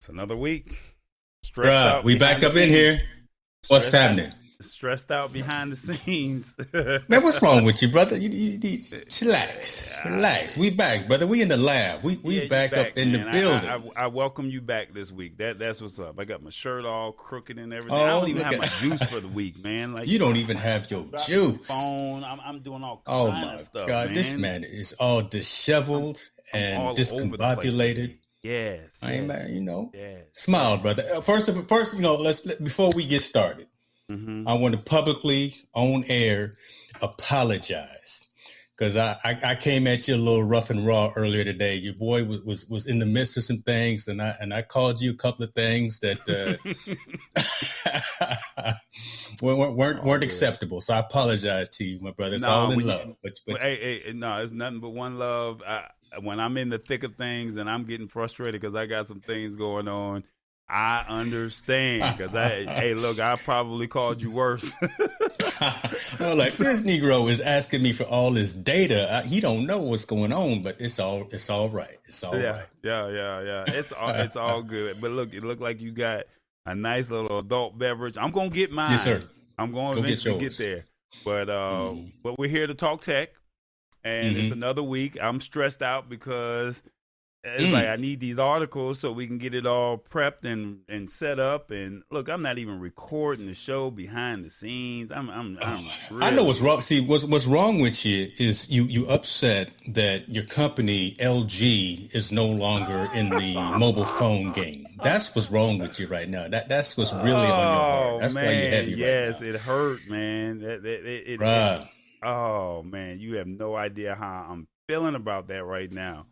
It's another week. Stressed Bruh, out we back behind the up in scenes. here. What's Stressed out. happening? Stressed out behind the scenes. Man, what's wrong with you, brother? You need chillax. Relax. We back, brother. We in the lab. We Yeah, you back up back, in the man. I, building. I I welcome you back this week. That's what's up. I got my shirt all crooked and everything. I Oh, don't even look have at my juice for the week, man. Like you don't even have I'm your dropping my juice. phone. I'm doing all Oh kind of my stuff, God. This man. man is all I'm disheveled I'm and all over the place discombobulated. today. Yes, I ain't yes, man, yes, smile, yes. brother. First, before we get started. Mm-hmm. I want to publicly, on air, apologize because I came at you a little rough and raw earlier today. Your boy was in the midst of some things, and I called you a couple of things that weren't All good. acceptable. So I apologize to you, my brother. It's all No, in when love. you, hey, no, it's nothing but one love. When I'm in the thick of things and I'm getting frustrated because I got some things going on, I understand. Because hey, look, I probably called you worse. I'm like, this Negro is asking me for all this data. He don't know what's going on, but it's all right. It's all Yeah, right. yeah. It's all good. But look, it looked like you got a nice little adult beverage. I'm gonna get Yes, sir. mine. I'm gonna Go get eventually get yours. there. But uh, Mm-hmm. but we're here to talk tech, and it's Mm-hmm. another week. I'm stressed out because it's like Mm. I need these articles so we can get it all prepped and set up. And look, I'm not even recording the show behind the scenes. I'm I know what's really wrong. See, what's wrong with you is you upset that your company LG is no longer in the mobile phone game. That's what's wrong with you right now. That's what's really on your heart. oh That's why you're man, heavy right yes, now, it hurt, man. It bruh. oh man, you have no idea how I'm feeling about that right now.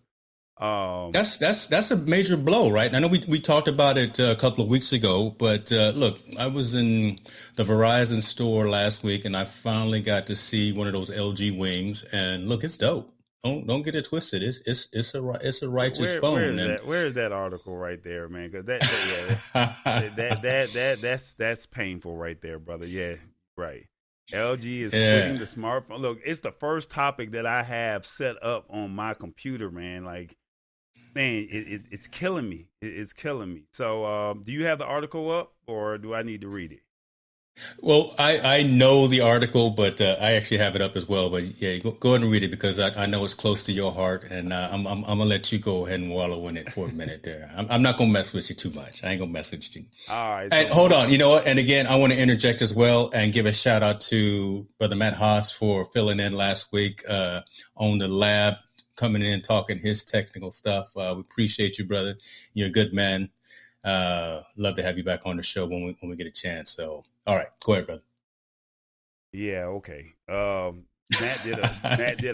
Um, That's a major blow, right? I know we talked about it a couple of weeks ago, but look, I was in the Verizon store last week, and I finally got to see one of those LG wings, and look, it's dope. Don't get it twisted. It's a righteous where phone, is and that? Where is that article right there, man? Because that yeah, that's painful right there, brother. Yeah, right. LG is quitting yeah. the smartphone. Look, it's the first topic that I have set up on my computer, man. Like, man, it's killing me. It's killing me. So, do you have the article up, or do I need to read it? Well, I know the article, but I actually have it up as well. But yeah, go ahead and read it because I know it's close to your heart, and I'm gonna let you go ahead and wallow in it for a minute there. I'm not gonna mess with you too much. I ain't gonna mess with you. All right. And So, hold on, you know what? And again, I want to interject as well and give a shout out to Brother Matt Haas for filling in last week on the lab, coming in talking his technical stuff. We appreciate you, brother. You're a good man. Love to have you back on the show when we get a chance. So, all right, go ahead, brother. yeah, okay. Matt did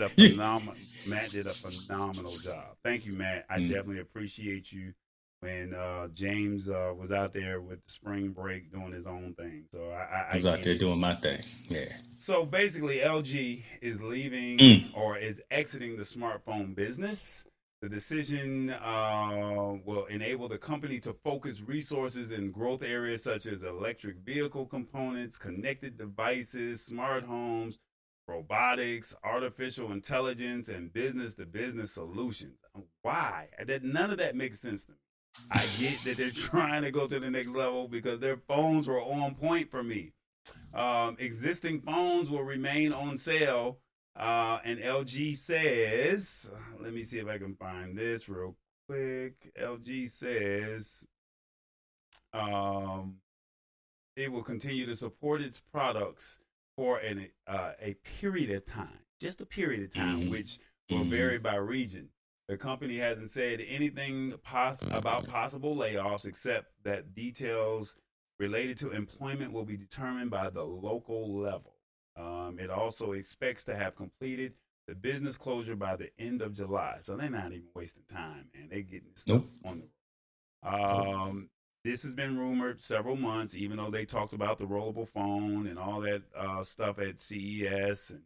a You- phenomenal job. Thank you, Matt. I Mm, definitely appreciate you. When James was out there with the spring break doing his own thing, so I I was out get there it. doing my thing. Yeah. So basically, LG is leaving Mm, or is exiting the smartphone business. The decision will enable the company to focus resources in growth areas such as electric vehicle components, connected devices, smart homes, robotics, artificial intelligence, and business to business solutions. Why? None of that makes sense to me. I get that they're trying to go to the next level because their phones were on point for me. Existing phones will remain on sale. And LG says, let me see if I can find this real quick. LG says um, it will continue to support its products for a period of time, just a period of time, mm, which will mm. vary by region. The company hasn't said anything about possible layoffs except that details related to employment will be determined by the local level. It also expects to have completed the business closure by the end of July. So they're not even wasting time, man. They're getting this stuff Nope. on the Nope. this has been rumored several months, even though they talked about the rollable phone and all that stuff at CES. And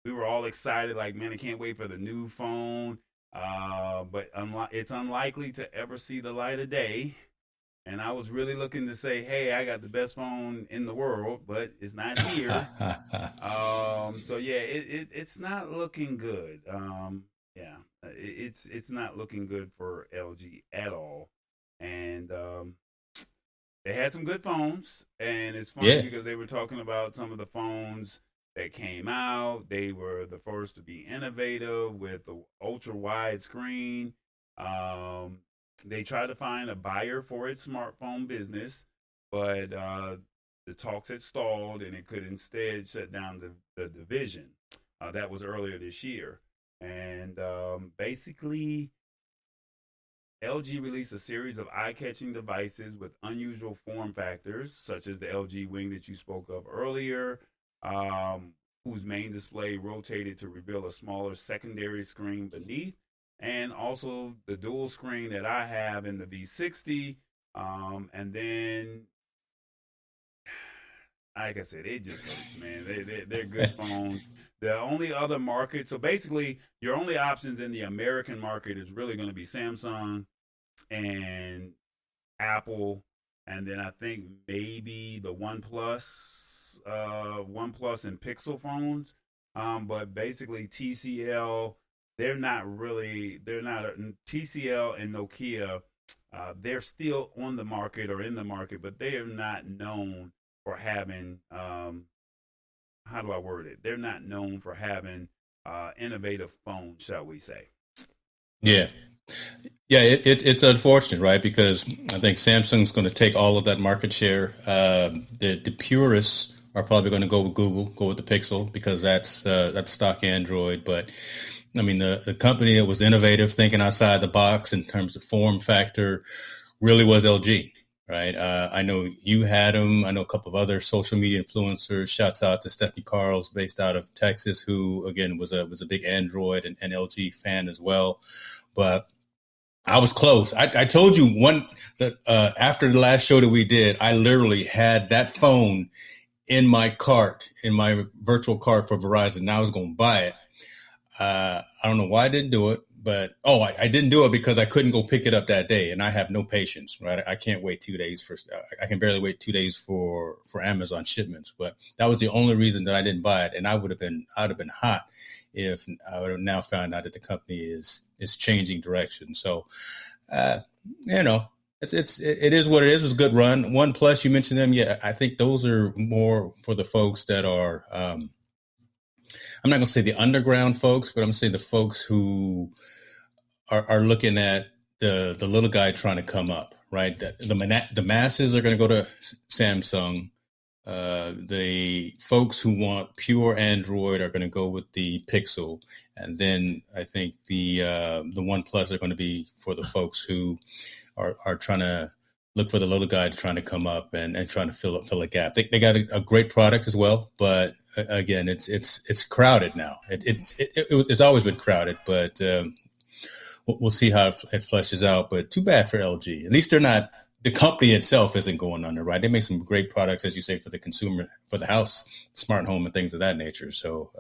we were all excited, like, man, I can't wait for the new phone. But it's unlikely to ever see the light of day. And I was really looking to say, hey, I got the best phone in the world, but it's not here. So yeah, it's not looking good. Yeah, it's not looking good for LG at all. and they had some good phones. And it's funny Yeah. because they were talking about some of the phones that came out. They were the first to be innovative with the ultra wide screen. Um, they tried to find a buyer for its smartphone business, but the talks had stalled, and it could instead shut down the division. That was earlier this year, and basically, LG released a series of eye-catching devices with unusual form factors, such as the LG Wing that you spoke of earlier, um, whose main display rotated to reveal a smaller secondary screen beneath, and also the dual screen that I have in the V60. And then, like I said, it just hurts, man. They're good phones. The only other market, so basically, your only options in the American market is really going to be Samsung and Apple, and then I think maybe the OnePlus and Pixel phones. But basically TCL, they're not TCL and Nokia. They're still on the market or in the market, but they are not known for having how do I word it? They're not known for having innovative phones, shall we say? Yeah. Yeah, it's unfortunate, right? Because I think Samsung's going to take all of that market share. The purists are probably going to go with Google, go with the Pixel because that's stock Android. But I mean, the company that was innovative, thinking outside the box in terms of form factor, really was LG, right? I know you had them. I know a couple of other social media influencers. Shouts out to Stephanie Carls, based out of Texas, who again was a big Android and LG fan as well. But I was close. I told you that after the last show that we did, I literally had that phone in my cart, in my virtual cart for Verizon. And I was going to buy it. I don't know why I didn't do it, but I didn't do it because I couldn't go pick it up that day, and I have no patience. Right, I can't wait 2 days for. I can barely wait 2 days for Amazon shipments. But that was the only reason that I didn't buy it, and I'd have been hot if I would have now found out that the company is changing direction. So, uh, you know, it is what it is. It was a good run. OnePlus, you mentioned them. Yeah, I think those are more for the folks that are. I'm not going to say the underground folks, but I'm going to say the folks who are looking at the little guy trying to come up, right? The masses are going to go to Samsung. The folks who want pure Android are going to go with the Pixel, and then I think the OnePlus are going to be for the folks who are trying to look for the little guy trying to come up and trying to fill a gap. They got a great product as well, but again, it's crowded now. It's always been crowded, but we'll see how it fleshes out. But too bad for LG. At least they're not. The company itself isn't going under, right? They make some great products, as you say, for the consumer, for the house, smart home, and things of that nature. So,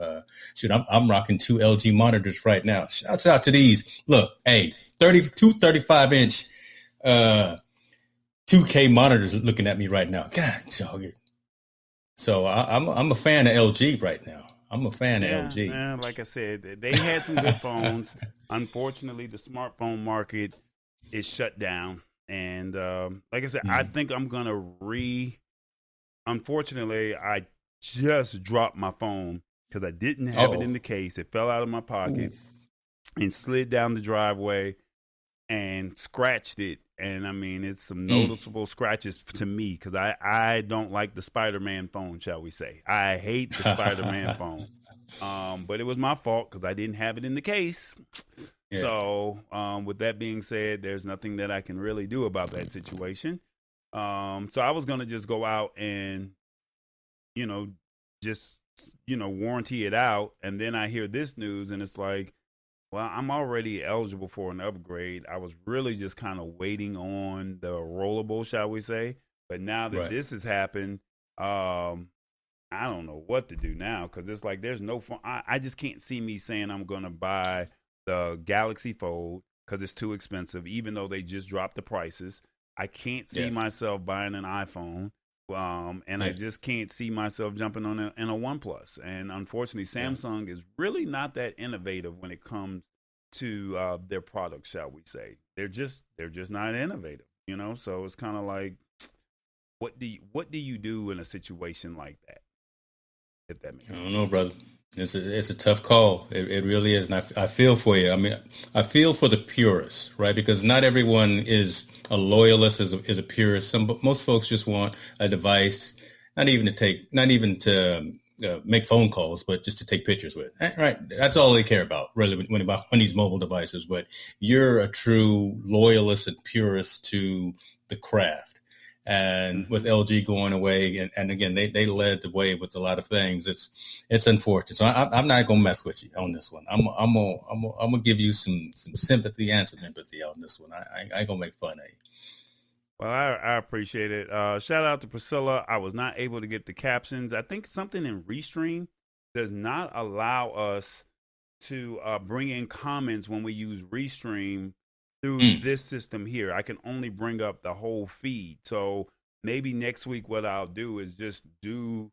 shoot, I'm rocking 2 LG monitors right now. Shouts out to these. Look, hey, 35-inch 2K monitors looking at me right now. God, so I'm a fan of LG right now. I'm a fan of Yeah, LG. like I said, they had some good phones. Unfortunately, the smartphone market is shut down, and like I said, I Mm. think I'm gonna Unfortunately, I just dropped my phone because I didn't have it Uh-oh. in the case. It fell out of my Ooh. pocket and slid down the driveway and scratched it. And I mean, it's some Mm. noticeable scratches to me because I don't like the Spider Man phone, shall we say. I hate the Spider Man phone. But it was my fault because I didn't have it in the case. Yeah. So, with that being said, there's nothing that I can really do about that situation. So I was gonna just go out and, you know, just warranty it out, and then I hear this news, and it's like, well, I'm already eligible for an upgrade. I was really just kind of waiting on the rollable, shall we say? But now that Right. this has happened, I don't know what to do now because it's like there's no fun. I just can't see me saying I'm going to buy the Galaxy Fold because it's too expensive, even though they just dropped the prices. I can't see Yeah. myself buying an iPhone. And I Yeah. just can't see myself jumping on in a OnePlus. And unfortunately, Yeah. Samsung is really not that innovative when it comes to their products, shall we say? They're just not innovative. you know. So it's kind of like, what do you do in a situation like that? If that makes I sense. don't know, brother. It's a tough call. It really is, and I feel for you. I mean, I feel for the purists, right? Because not everyone is a loyalist, is a purist. Most folks just want a device, not even to make phone calls, but just to take pictures with. Right? That's all they care about, really, when these mobile devices. But you're a true loyalist and purist to the craft. And with Mm-hmm. LG going away, and again, they led the way with a lot of things. It's unfortunate. So I'm not gonna mess with you on this one. I'm gonna give you some sympathy and some empathy on this one. I ain't gonna make fun of you. Well, I appreciate it. Shout out to Priscilla. I was not able to get the captions. I think something in Restream does not allow us to bring in comments when we use Restream through Mm. this system here. I can only bring up the whole feed. So maybe next week, what I'll do is just do.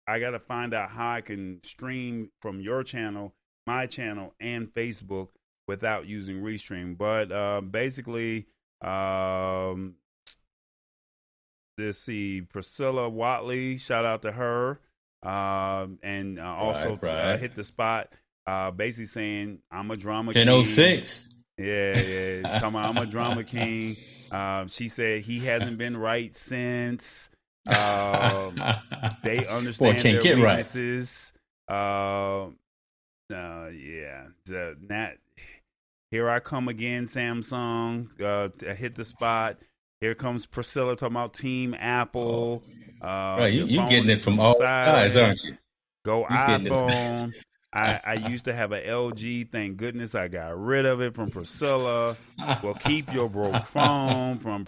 I got to find out how I can stream from your channel, my channel, and Facebook without using Restream. But basically, um, let's see, Priscilla Watley, shout out to her. And also Right. hit the spot, basically saying, I'm a drama king. 10:06. Yeah, yeah. Talking about I'm a drama king. She said he hasn't been right since. Um, they Boy, understand can't their get right. weaknesses. Yeah. Nat, here I come again, Samsung. Hit the spot. Here comes Priscilla talking about Team Oh, Apple. right. Your You phone getting it is from too all sides, silent. aren't you? Go You getting iPhone. it. I used to have an LG. Thank goodness I got rid of it from Priscilla. Well, keep your broke phone from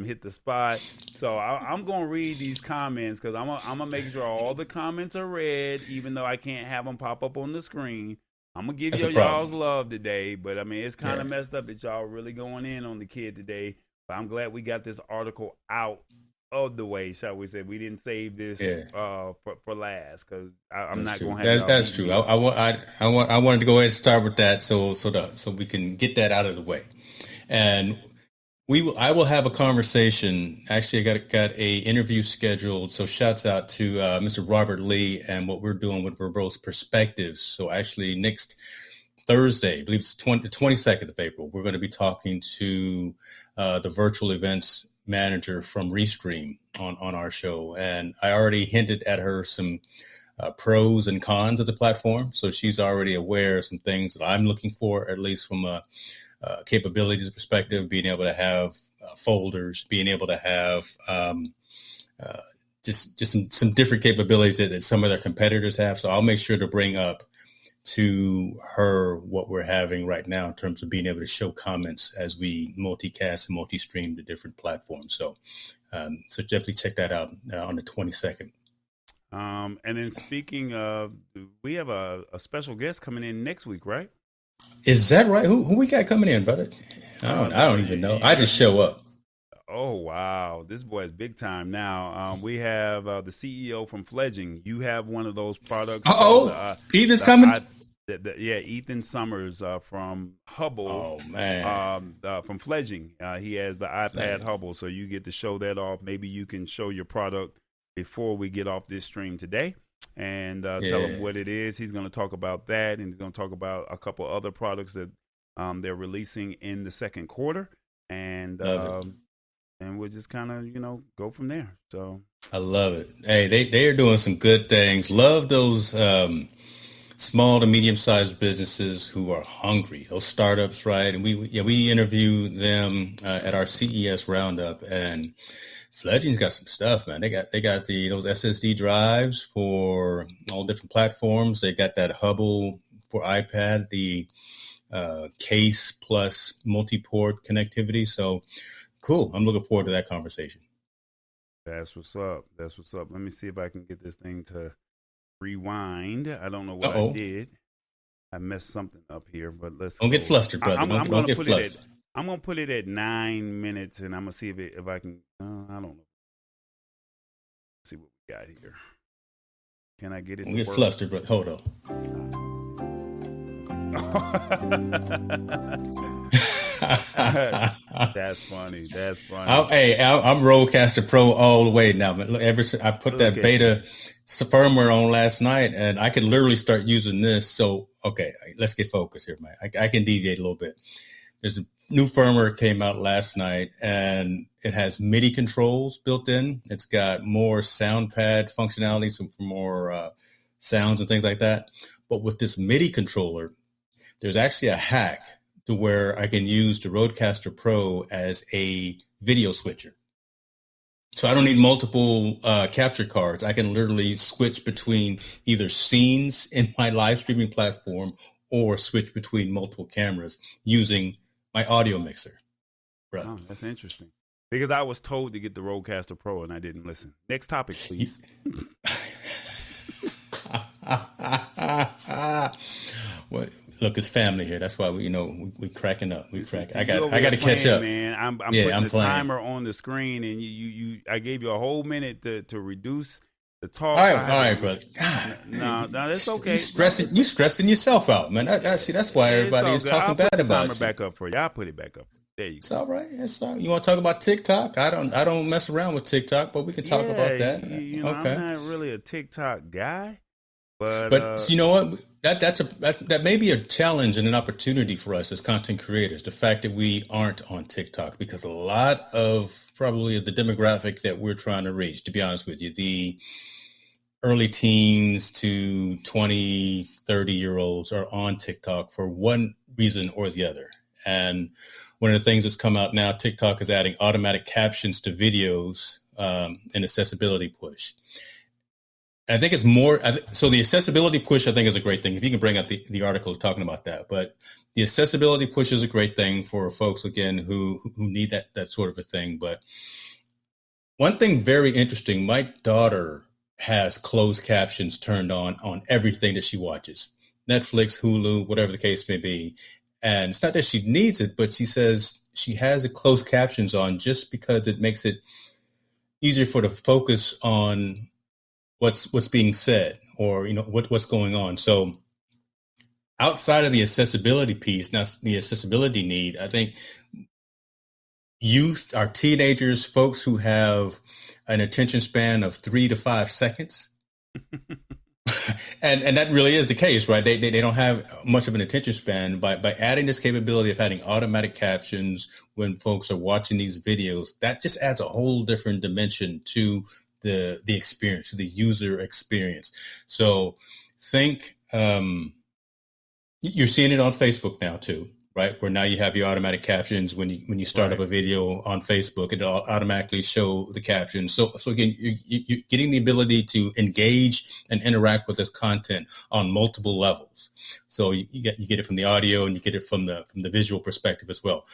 Hit the Spot. So I'm gonna read these comments because I'm gonna make sure all the comments are read, even though I can't have them pop up on the screen. I'm gonna give That's a y'all's problem. love today, but I mean it's kind Yeah, of messed up that y'all really going in on the kid today. But I'm glad we got this article out of the way, shall we say? We didn't save this yeah. for last because I'm That's not true. gonna have That's y'all that's beating true. me. I wanted to go ahead and start with that, so we can get that out of the way, and I will have a conversation. Actually, I got a interview scheduled. So shouts out to Mr. Robert Lee and what we're doing with Verbose Perspectives. So actually next Thursday, I believe it's the 22nd of April, we're going to be talking to the virtual events manager from Restream on our show. And I already hinted at her some pros and cons of the platform. So she's already aware of some things that I'm looking for, at least from a capabilities perspective, being able to have folders, being able to have uh, just some different capabilities that some of their competitors have. So I'll make sure to bring up to her what we're having right now in terms of being able to show comments as we multicast and multi-stream to different platforms. So definitely check that out on the 22nd. And then speaking of, we have a special guest coming in next week, right? Is that right? Who we got coming in, brother? I No, don't even know. I just show up. oh wow, this boy is big time now. We have the CEO from Fledging. You have one of those products called Oh, Ethan's the coming. yeah, Ethan Summers from Hubble. Oh man. From Fledging, he has the iPad Hubble, so you get to show that off. Maybe you can show your product before we get off this stream today, and tell him Yeah. what it is. He's going to talk about that, and he's going to talk about a couple other products that they're releasing in the second quarter, and Love it. and we'll just kind of go from there. So I love it. Hey, they are doing some good things. Love those small to medium sized businesses who are hungry. Those startups, right? And we interview them at our CES roundup, and Fledging's got some stuff, man. They got those SSD drives for all different platforms. They got that Hubble for iPad, the case plus multi-port connectivity. So cool. I'm looking forward to that conversation. that's what's up. That's what's up. Let me see if I can get this thing to rewind. I don't know what I Uh-oh. did. I messed something up here, but let's Don't go. get flustered, brother. I'm Don't gonna get put it flustered. at I'm gonna put it at 9 minutes, and I'm gonna see if I can. I don't know. See what we got here. Can I get it Don't to get work? flustered, brother. Hold on. That's funny. That's funny. I'm Rodecaster Pro all the way now. But look, I put Look that at you. beta firmware on last night, and I can literally start using this. So, okay, let's get focused here, man. I can deviate a little bit. There's a new firmware came out last night, and it has MIDI controls built in. It's got more sound pad functionality, some for more sounds and things like that. But with this MIDI controller, there's actually a hack to where I can use the Rodecaster Pro as a video switcher. So I don't need multiple capture cards. I can literally switch between either scenes in my live streaming platform or switch between multiple cameras using my audio mixer. Bro. Oh, that's interesting. Because I was told to get the Rodecaster Pro and I didn't listen. Next topic, please. Well, look, it's family here. That's why we cracking up. We crack. I You over got to there catch playing, up. man. I'm Yeah, putting I'm the playing. timer on the screen, and I gave you a whole minute to reduce the talk. All right, brother. No, that's okay. You stressing yourself out, man. That's why everybody is talking bad about I'll you. put the timer back up for you. I'll put it back up. There you go. It's all right. It's all right. You want to talk about TikTok? I don't mess around with TikTok, but we can talk about that. Okay. I'm not really a TikTok guy, but you know what? That may be a challenge and an opportunity for us as content creators. The fact that we aren't on TikTok, because a lot of probably the demographic that we're trying to reach, to be honest with you, the early teens to 20, 30-year-olds are on TikTok for one reason or the other. And one of the things that's come out now, TikTok is adding automatic captions to videos, an accessibility push. I think it's more, so the accessibility push, I think, is a great thing. If you can bring up the article talking about that, but the accessibility push is a great thing for folks, again, who need that sort of a thing. But one thing very interesting, my daughter has closed captions turned on everything that she watches, Netflix, Hulu, whatever the case may be. And it's not that she needs it, but she says she has it closed captions on just because it makes it easier for her to focus on what's being said, or what's going on. So outside of the accessibility piece, now the accessibility need, I think youth, our teenagers, folks who have an attention span of 3 to 5 seconds. And that really is the case, right? They don't have much of an attention span. By adding this capability of having automatic captions when folks are watching these videos, that just adds a whole different dimension to the experience, to the user experience. So think you're seeing it on Facebook now too, right? Where now you have your automatic captions when you start up a video on Facebook, it'll automatically show the captions. So again, you're getting the ability to engage and interact with this content on multiple levels. So you get it from the audio, and you get it from the visual perspective as well.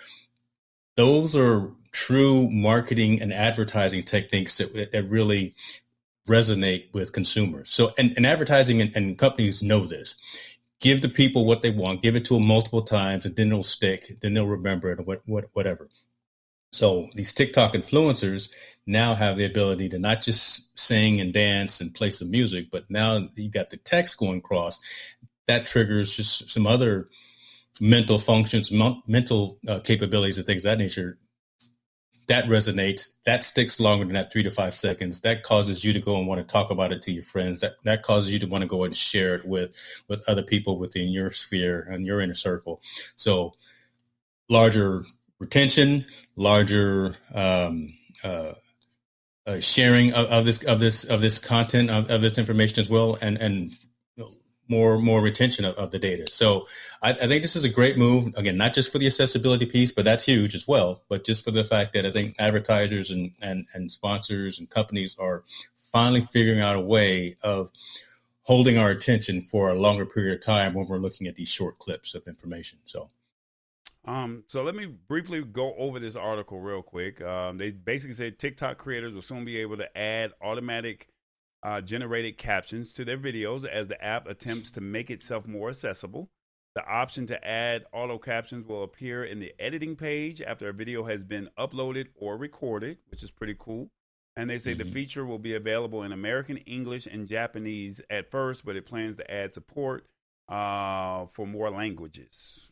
Those are true marketing and advertising techniques that really resonate with consumers. So, and advertising and companies know this. Give the people what they want, give it to them multiple times, and then it'll stick, then they'll remember it, or whatever. So these TikTok influencers now have the ability to not just sing and dance and play some music, but now you got the text going across. That triggers just some other mental functions, mental capabilities and things of that nature. That resonates, that sticks longer than that 3 to 5 seconds. That causes you to go and want to talk about it to your friends. That causes you to want to go and share it with other people within your sphere and your inner circle. So larger retention, larger sharing of this content, of this information as well, and more retention of the data. So I think this is a great move. Again, not just for the accessibility piece, but that's huge as well. But just for the fact that I think advertisers and sponsors and companies are finally figuring out a way of holding our attention for a longer period of time when we're looking at these short clips of information. So let me briefly go over this article real quick. They basically said TikTok creators will soon be able to add automatic generated captions to their videos as the app attempts to make itself more accessible. The option to add auto captions will appear in the editing page after a video has been uploaded or recorded, which is pretty cool. And they say the feature will be available in American, English, and Japanese at first, but it plans to add support for more languages.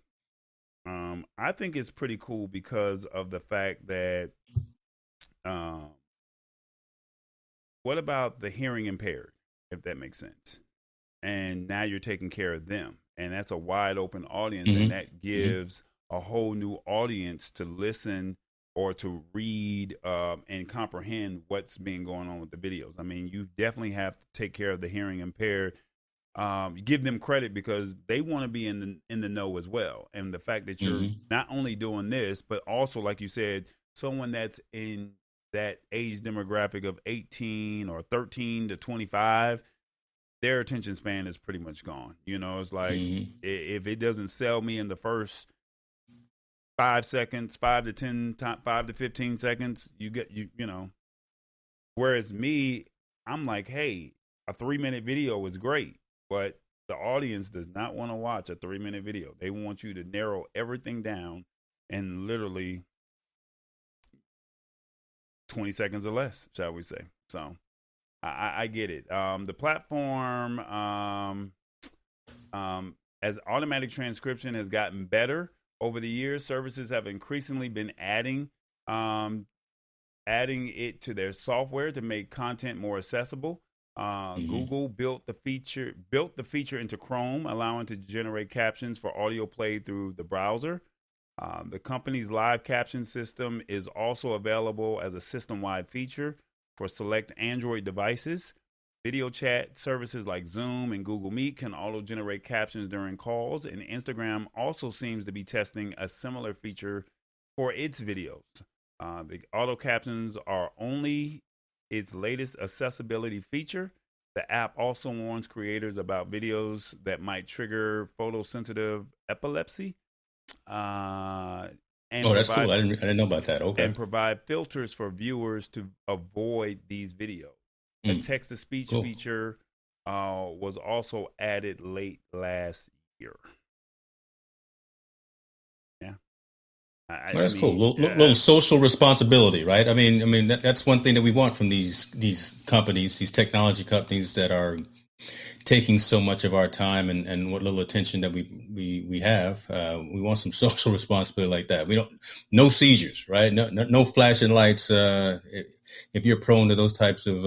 I think it's pretty cool because of the fact that, um, what about the hearing impaired, if that makes sense? And now you're taking care of them, and that's a wide open audience, and Mm-hmm. that Mm-hmm. gives a whole new audience to listen or to read and comprehend what's being going on with the videos. I mean, you definitely have to take care of the hearing impaired. Give them credit because they want to be in the know as well. And the fact that you're Mm-hmm. not only doing this, but also, like you said, someone that's in that age demographic of 18 or 13 to 25, their attention span is pretty much gone. You know, it's like Mm-hmm. if it doesn't sell me in the first 5 seconds, 5 to 15 seconds, you get you know. Whereas me, I'm like, hey, a 3 minute video is great, but the audience does not want to watch a 3 minute video. They want you to narrow everything down and literally 20 seconds or less, shall we say. So I get it. The platform, as automatic transcription has gotten better over the years, services have increasingly been um, adding it to their software to make content more accessible. Mm-hmm. Google built the feature into Chrome, allowing to generate captions for audio play through the browser. The company's live caption system is also available as a system-wide feature for select Android devices. Video chat services like Zoom and Google Meet can auto-generate captions during calls, and Instagram also seems to be testing a similar feature for its videos. The auto captions are only its latest accessibility feature. The app also warns creators about videos that might trigger photosensitive epilepsy, uh, and Oh, that's cool. provide I didn't know about that. Okay. and provide filters for viewers to avoid these videos. A Mm, text to speech cool. feature was also added late last year. Yeah, Oh, I that's cool. mean, Little social responsibility, right? I mean that's one thing that we want from these companies, these technology companies that are taking so much of our time and what little attention that we have. We want some social responsibility like that. We don't no seizures, right? No flashing lights. If you're prone to those types of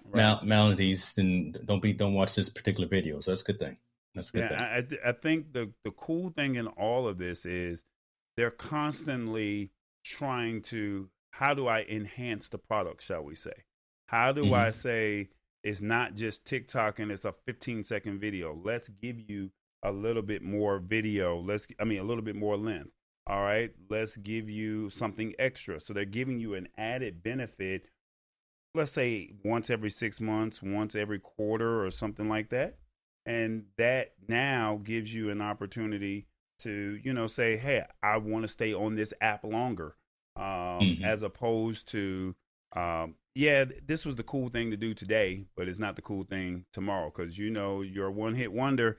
right. maladies, then don't watch this particular video. So that's a good thing. That's a good thing. Yeah, I think the cool thing in all of this is they're constantly trying to, how do I enhance the product, shall we say? How do I Hmm. say it's not just TikTok and it's a 15-second video? Let's give you a little bit more video. A little bit more length. All right, let's give you something extra. So they're giving you an added benefit, let's say once every 6 months, once every quarter, or something like that. And that now gives you an opportunity to, say, hey, I want to stay on this app longer, Hmm. as opposed to, yeah, this was the cool thing to do today, but it's not the cool thing tomorrow because, you're a one hit wonder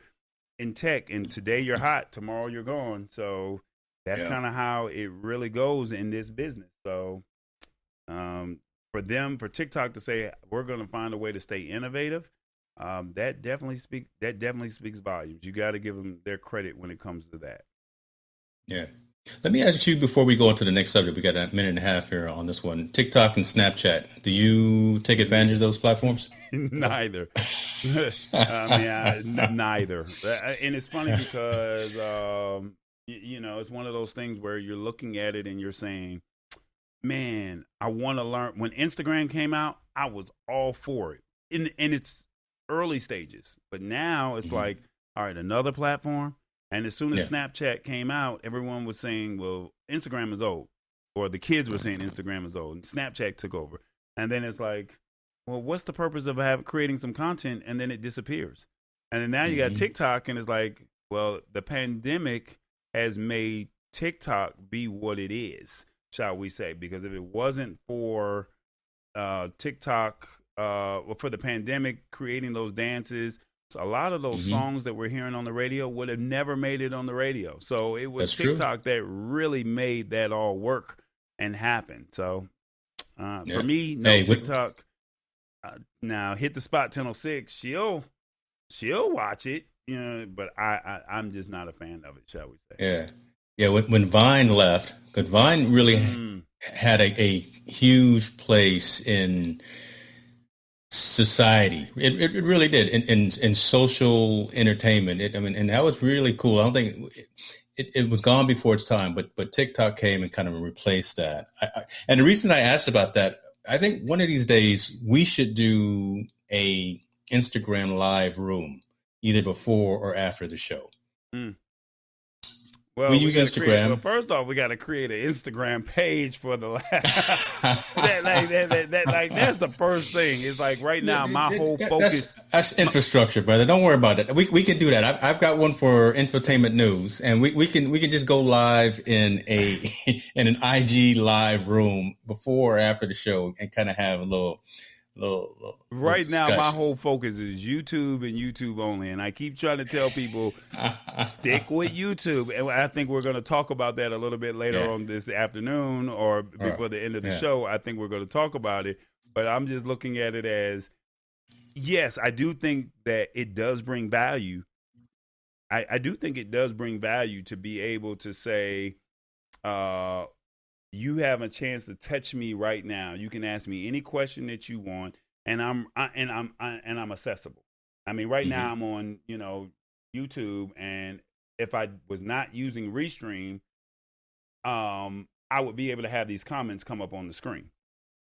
in tech, and today you're hot, tomorrow you're gone. So that's Yeah. kind of how it really goes in this business. So, um, for TikTok to say we're going to find a way to stay innovative, that definitely speaks volumes. You got to give them their credit when it comes to that. Yeah. Let me ask you before we go on to the next subject. We got a minute and a half here on this one. TikTok and Snapchat. Do you take advantage of those platforms at all? Neither. Neither. And it's funny because, it's one of those things where you're looking at it and you're saying, man, I want to learn. When Instagram came out, I was all for it in its early stages. But now it's Hmm. like, all right, another platform. And as soon as Yeah, Snapchat came out, everyone was saying, well, Instagram is old. Or the kids were saying Instagram is old. And Snapchat took over. And then it's like, well, what's the purpose of creating some content and then it disappears? And then now you got hmm, TikTok, and it's like, well, the pandemic has made TikTok be what it is, shall we say? Because if it wasn't for TikTok, for the pandemic creating those dances, so a lot of those hmm. songs that we're hearing on the radio would have never made it on the radio. So it was That's true. TikTok that really made that all work and happen. So for Yeah. me, no, Hey, what? TikTok. Now hit the spot 1006. She'll watch it. you know, but I'm just not a fan of it, shall we say? Yeah, yeah. When Vine left, because Vine really had a huge place in society. It really did in social entertainment. I mean, and that was really cool. I don't think it was gone before its time, but TikTok came and kind of replaced that. And the reason I asked about that, I think one of these days we should do a Instagram live room, either before or after the show. Mm. We Well, use Instagram. First off, we got to create an Instagram page for the that's the first thing. It's like right now, my whole focus. That's infrastructure, brother. Don't worry about it. We can do that. I've got one for infotainment news, and we can just go live in in an IG live room before or after the show, and kind of have a little right now, discussion. my whole focus is YouTube and YouTube only, and I keep trying to tell people stick with YouTube. And I think we're going to talk about that a little bit later on this afternoon, or before the end of the show. I think we're going to talk about it, but I'm just looking at it as, yes, I do think that it does bring value. I do think it does bring value to be able to say, you have a chance to touch me right now. You can ask me any question that you want, and I'm accessible. I mean, right now I'm on, YouTube, and if I was not using Restream, I would be able to have these comments come up on the screen,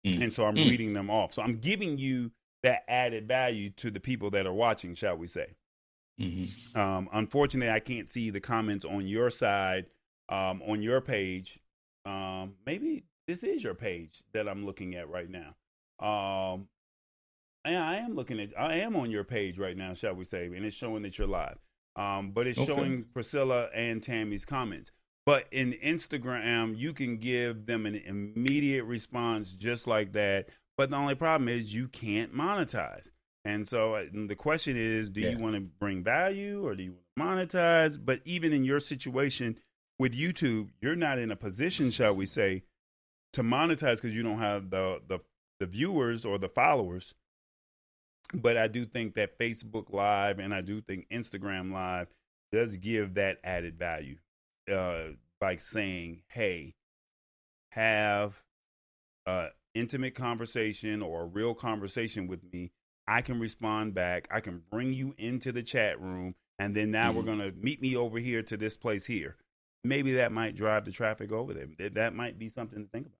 and so I'm reading them off. So I'm giving you that added value to the people that are watching, shall we say? Unfortunately, I can't see the comments on your side, on your page. Maybe this is your page that I'm looking at right now. And I am on your page right now, shall we say, and it's showing that you're live. But it's showing Priscilla and Tammy's comments. But in Instagram, you can give them an immediate response just like that. But the only problem is you can't monetize. And so the question is, do you want to bring value or do you want to monetize? But even in your situation with YouTube, you're not in a position, shall we say, to monetize because you don't have the viewers or the followers. But I do think that Facebook Live and I do think Instagram Live does give that added value by saying, hey, have an intimate conversation or a real conversation with me. I can respond back. I can bring you into the chat room. And then now we're going to meet me over here to this place here. Maybe that might drive the traffic over there. That might be something to think about.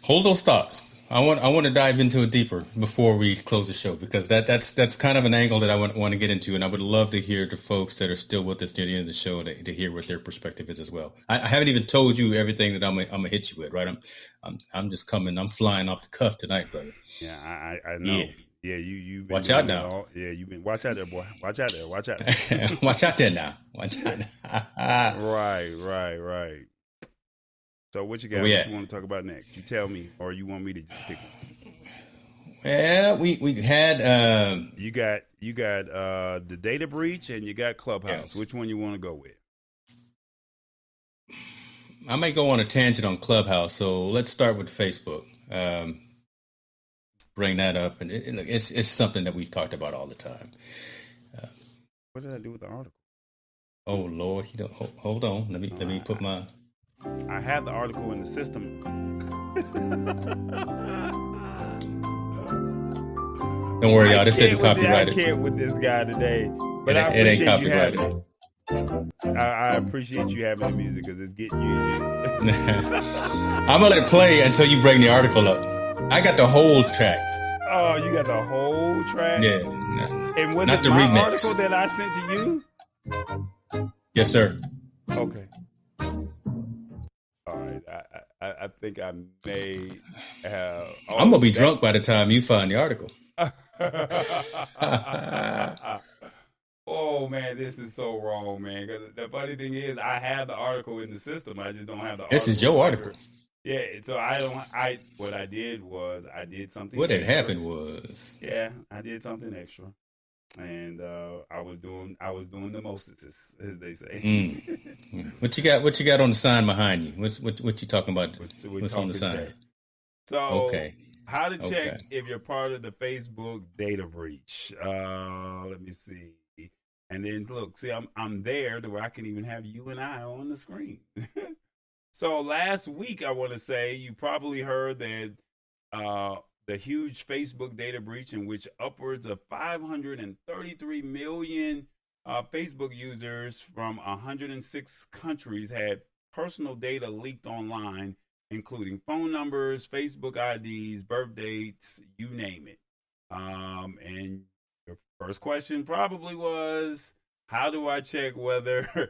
Hold those thoughts. I want to dive into it deeper before we close the show, because that's kind of an angle that I want to get into, and I would love to hear the folks that are still with us near the end of the show to hear what their perspective is as well. I haven't even told you everything that I'm gonna hit you with, right? I'm just coming. I'm flying off the cuff tonight, brother. Yeah, I know. Yeah, you been watch out now. You've been watch out there, boy. Watch out there. Watch out there now. Watch out. Right. So what you got? What you want to talk about next? You tell me, or you want me to just pick one? Well, we had you got the data breach and you got Clubhouse. Yes. Which one you want to go with? I might go on a tangent on Clubhouse, so let's start with Facebook. Bring that up, and it's something that we've talked about all the time. What did I do with the article? Oh Lord, hold on. Let me put my. I have the article in the system. Don't worry, y'all. This isn't copyrighted. I can't with this guy today, but it ain't copyrighted. I appreciate you having the music because it's getting you. I'm gonna let it play until you bring the article up. I got the whole track. Oh, you got the whole track? Yeah. And was not it the my remix. article that I sent to you? Yes, sir. Okay. All right. I think I may have. I'm gonna be drunk by the time you find the article. Oh man, this is so wrong, man. Because the funny thing is, I have the article in the system. I just don't have the. This is your article. Yeah, so I don't. What I did was I did something. What had happened was. Yeah, I did something extra, and I was doing the mostest, as they say. What you got on the sign behind you? What you talking about? What's on the sign? Today. So okay. How to check if you're part of the Facebook data breach? Let me see. And then look, see, I'm there to where I can even have you and I on the screen. So last week, I want to say you probably heard that uh, the huge Facebook data breach, in which upwards of 533 million Facebook users from 106 countries had personal data leaked online, including phone numbers, Facebook IDs, birth dates, you name it. And your first question probably was, how do I check whether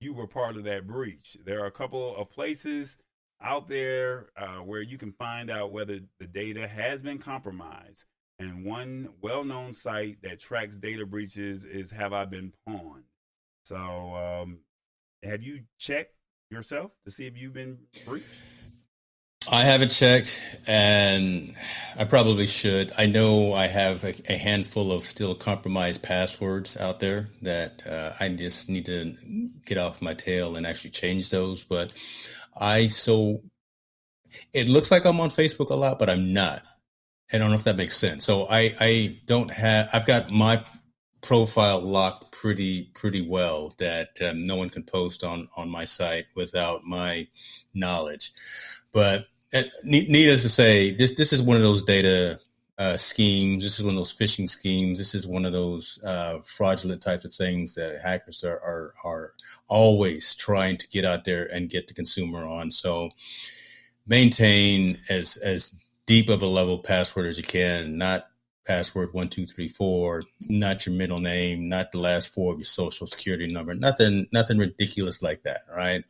you were part of that breach? There are a couple of places out there where you can find out whether the data has been compromised. And one well known site that tracks data breaches is Have I Been Pawned? So, have you checked yourself to see if you've been breached? I haven't checked, and I probably should. I know I have a handful of still compromised passwords out there that I just need to get off my tail and actually change those. But it looks like I'm on Facebook a lot, but I'm not. I don't know if that makes sense. So I've got my profile locked pretty well that no one can post on my site without my knowledge. But needless to say, this is one of those data schemes. This is one of those phishing schemes. This is one of those fraudulent types of things that hackers are always trying to get out there and get the consumer on. So maintain as deep of a level password as you can, not password 1234, not your middle name, not the last four of your social security number, nothing ridiculous like that, right?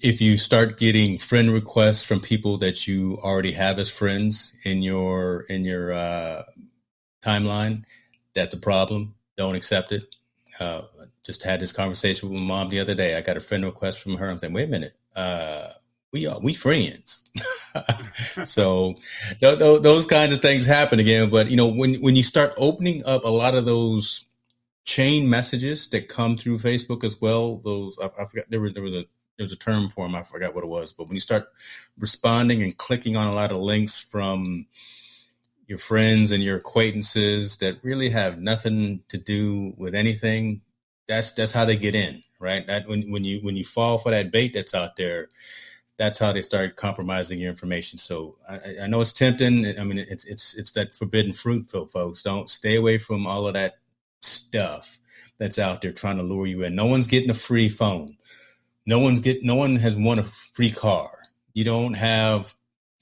If you start getting friend requests from people that you already have as friends in your timeline, that's a problem. Don't accept it. Just had this conversation with my mom the other day. I got a friend request from her. I'm saying, wait a minute, we friends. So those kinds of things happen again. But when you start opening up a lot of those chain messages that come through Facebook as well, those I forgot there was a term for them. I forgot what it was. But when you start responding and clicking on a lot of links from your friends and your acquaintances that really have nothing to do with anything, that's how they get in, right? That when you fall for that bait that's out there, that's how they start compromising your information. So I know it's tempting. I mean, it's that forbidden fruit, folks. Don't stay away from all of that stuff that's out there trying to lure you in. No one's getting a free phone. No one has won a free car. You don't have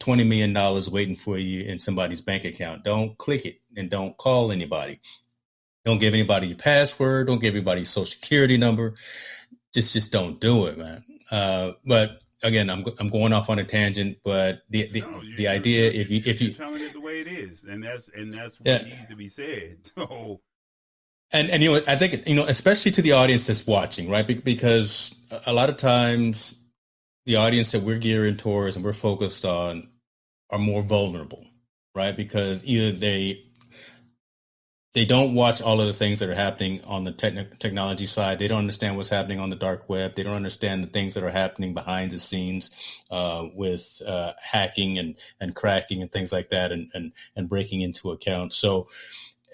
$20 million waiting for you in somebody's bank account. Don't click it and don't call anybody. Don't give anybody your password. Don't give anybody your social security number. Just don't do it, man. But again, I'm going off on a tangent, but the idea, if you telling it the way it is, and that's what needs to be said. So. And I think, especially to the audience that's watching, right? Because a lot of times the audience that we're gearing towards and we're focused on are more vulnerable, right? Because either they don't watch all of the things that are happening on the technology side. They don't understand what's happening on the dark web. They don't understand the things that are happening behind the scenes with hacking and cracking and things like that and breaking into accounts. So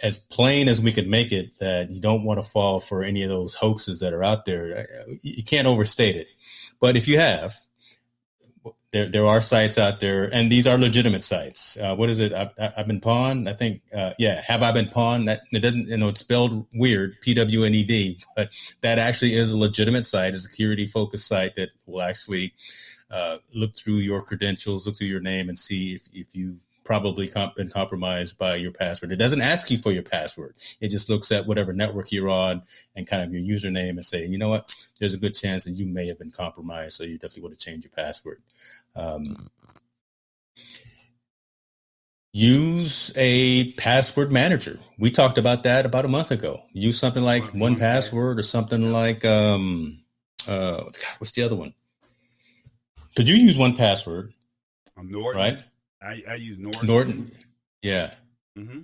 as plain as we could make it, that you don't want to fall for any of those hoaxes that are out there. You can't overstate it. But if you have, there are sites out there, and these are legitimate sites. What is it? I've been pawned. I think, Have I Been Pawned? That it doesn't, it's spelled weird, PWNED, but that actually is a legitimate site, a security focused site that will actually look through your credentials, look through your name, and see if you've probably been compromised by your password. It doesn't ask you for your password. It just looks at whatever network you're on and kind of your username and say, you know what, there's a good chance that you may have been compromised. So you definitely want to change your password. Use a password manager. We talked about that about a month ago. Use something like 1Password or something like, what's the other one? Could you use 1Password? Norton. Right? I use Norton. Norton, yeah. Mm-hmm.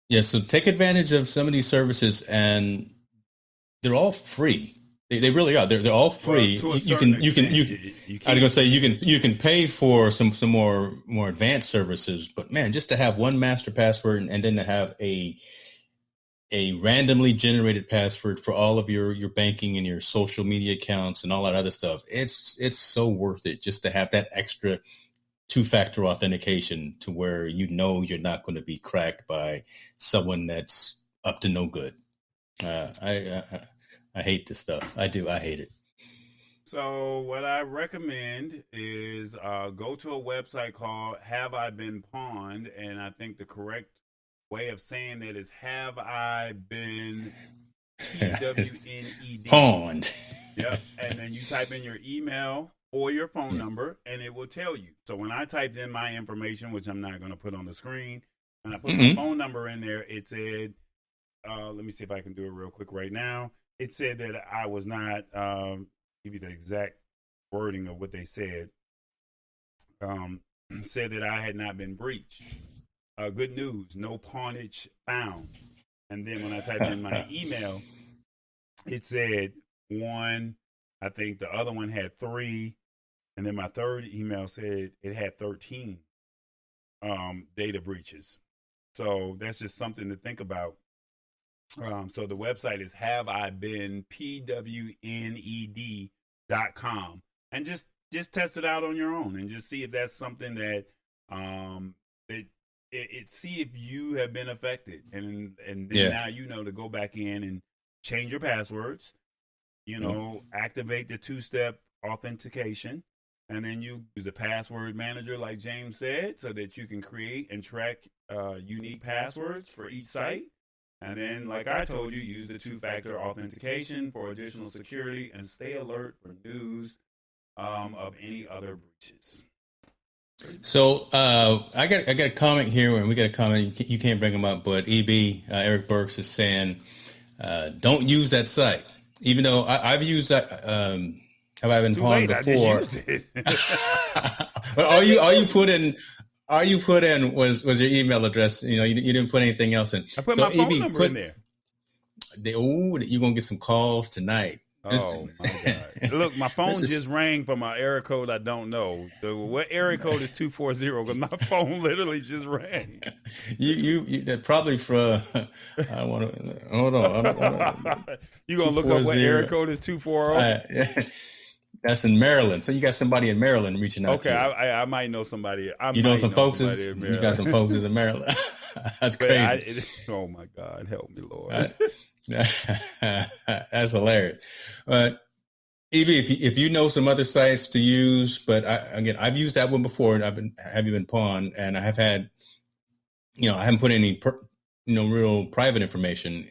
Yeah, so take advantage of some of these services, and they're all free. They really are. They're all free. Well, you can. I was going to say you can pay for some more advanced services, but man, just to have one master password and then to have a a randomly generated password for all of your banking and your social media accounts and all that other stuff. It's so worth it just to have that extra two-factor authentication to where you're not going to be cracked by someone that's up to no good. I hate this stuff. I do. I hate it. So what I recommend is go to a website called Have I Been Pawned, and I think the correct way of saying that is Have I Been PWNED pawned. Yep, and then you type in your email or your phone number, and it will tell you. So when I typed in my information, which I'm not going to put on the screen, and I put my phone number in there, it said, let me see if I can do it real quick right now. It said that I was not. Give you the exact wording of what they said. Said that I had not been breached. Good news, no pawnage found. And then when I typed in my email, it said 1. I think the other one had 3, and then my third email said it had 13 data breaches. So that's just something to think about. So the website is haveibeenpwned.com, and just test it out on your own and just see if that's something that see if you have been affected, and then now to go back in and change your passwords, activate the 2-step authentication, and then you use a password manager like James said, so that you can create and track unique passwords for each site. And then, like I told you, use the 2-factor authentication for additional security, and stay alert for news of any other breaches. So I got a comment here, and we got a comment. You can't bring them up, but Eric Burks is saying, don't use that site. Even though I've used that, have I been pawned before? But all you put in was your email address. You didn't put anything else in. I put my phone number in there. You're gonna get some calls tonight. Oh my God! Look, my phone just rang from an area code I don't know. What area code is 240? Because my phone literally just rang. You that probably from. I want to hold on. You gonna look up what area code is 240? That's in Maryland. So you got somebody in Maryland reaching out to you. Okay, I might know somebody. You got some folks in Maryland. That's crazy. Oh my God, help me, Lord. That's hilarious. But if you know some other sites to use, but I've used that one before. Have you been pawned, and I have had, I haven't put any real private information.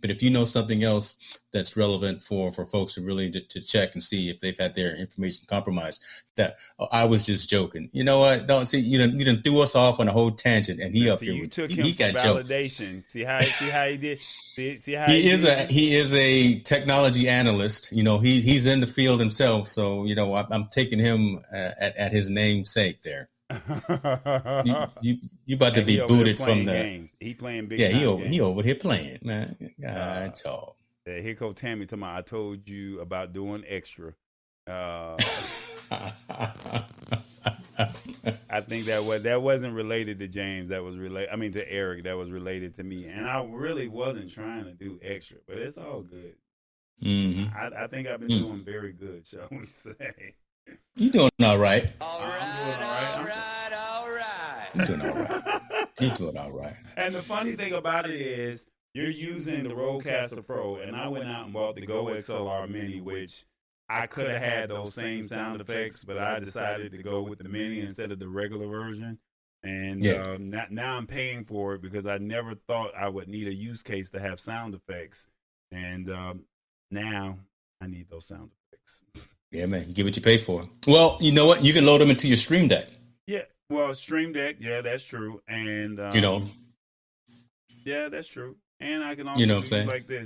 But if you know something else that's relevant for folks to really to check and see if they've had their information compromised, that I was just joking. You know what? Don't see you didn't threw us off on a whole tangent, and he took him for got validation. Jokes. See how he did. See how he is a technology analyst. He's in the field himself. So I'm taking him at his namesake there. you about to be booted from the games. He playing big. He over here playing, man. God, here goes Tammy talking about, I told you about doing extra. I think that wasn't related to James. That was to Eric. That was related to me, and I really wasn't trying to do extra, but it's all good. Mm-hmm. I think I've been doing very good, shall we say? You doing all right? All right. You're doing all right. You're doing all right. And the funny thing about it is, you're using the Rodecaster Pro, and I went out and bought the Go XLR Mini, which I could have had those same sound effects, but I decided to go with the Mini instead of the regular version. And now I'm paying for it because I never thought I would need a use case to have sound effects. And now I need those sound effects. Yeah, man, you get what you pay for. Well, you know what? You can load them into your Stream Deck. Yeah, well, Stream Deck, yeah, that's true. And, yeah, that's true. And I can also do it like this.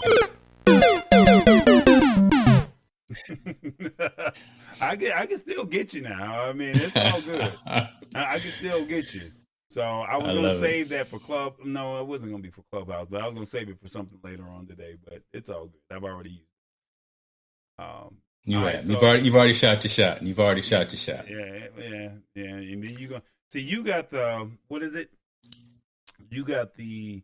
I can still get you now. I mean, it's all good. I can still get you. So I was going to save that for Club. No, it wasn't going to be for Clubhouse, but I was going to save it for something later on today. But it's all good. I've already used it. You've already shot your shot. You've already shot your shot. Yeah. And then you got the, what is it? You got the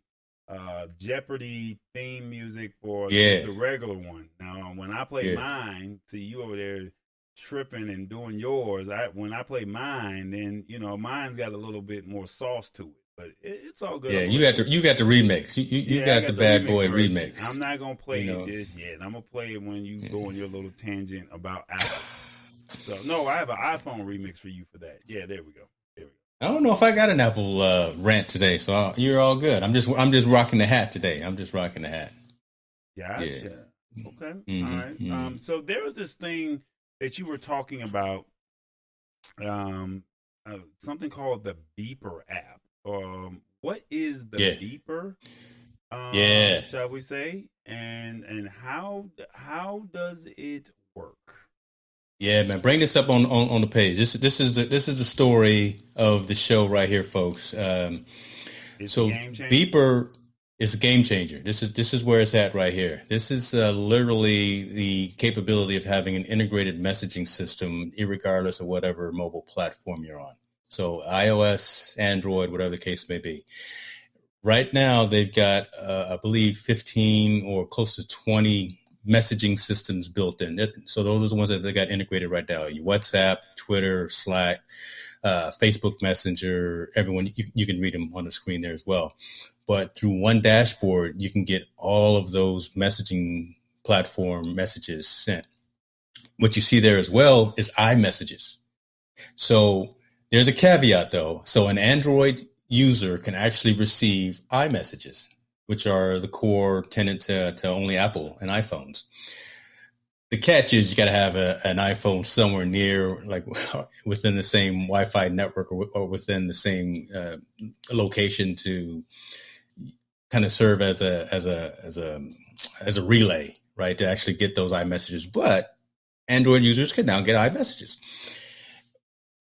Jeopardy theme music for Yeah. the regular one. Now, when I play Yeah. mine, see you over there tripping and doing yours. When I play mine, then mine's got a little bit more sauce to it. But it's all good. Yeah. I'm gonna You let got the remix. You Yeah, I got the got the bad remix boy version. remix. I'm not gonna play You it know. just yet. I'm gonna play it when you go on your little tangent about Apple. So no, I have an iPhone remix for you for that. Yeah, there we go. There we go. I don't know if I got an Apple rant today, so you're all good. I'm just rocking the hat today. I'm just rocking the hat. Gotcha. Yeah. Okay. Mm-hmm, All right. mm-hmm. So there was this thing that you were talking about, something called the Beeper app. What is the Beeper? Shall we say? And how does it work? Yeah, man, bring this up on the page. This is the story of the show right here, folks. So Beeper is a game changer. This is where it's at right here. This is literally the capability of having an integrated messaging system, irregardless of whatever mobile platform you're on. So iOS, Android, whatever the case may be. Right now, they've got, I believe, 15 or close to 20 messaging systems built in. So those are the ones that they got integrated right now. Your WhatsApp, Twitter, Slack, Facebook Messenger, everyone, you can read them on the screen there as well. But through one dashboard, you can get all of those messaging platform messages sent. What you see there as well is iMessages. So there's a caveat though. So an Android user can actually receive iMessages, which are the core tenet to only Apple and iPhones. The catch is you got to have an iPhone somewhere near, like within the same Wi-Fi network or within the same location to kind of serve as a relay, right? To actually get those iMessages. But Android users can now get iMessages.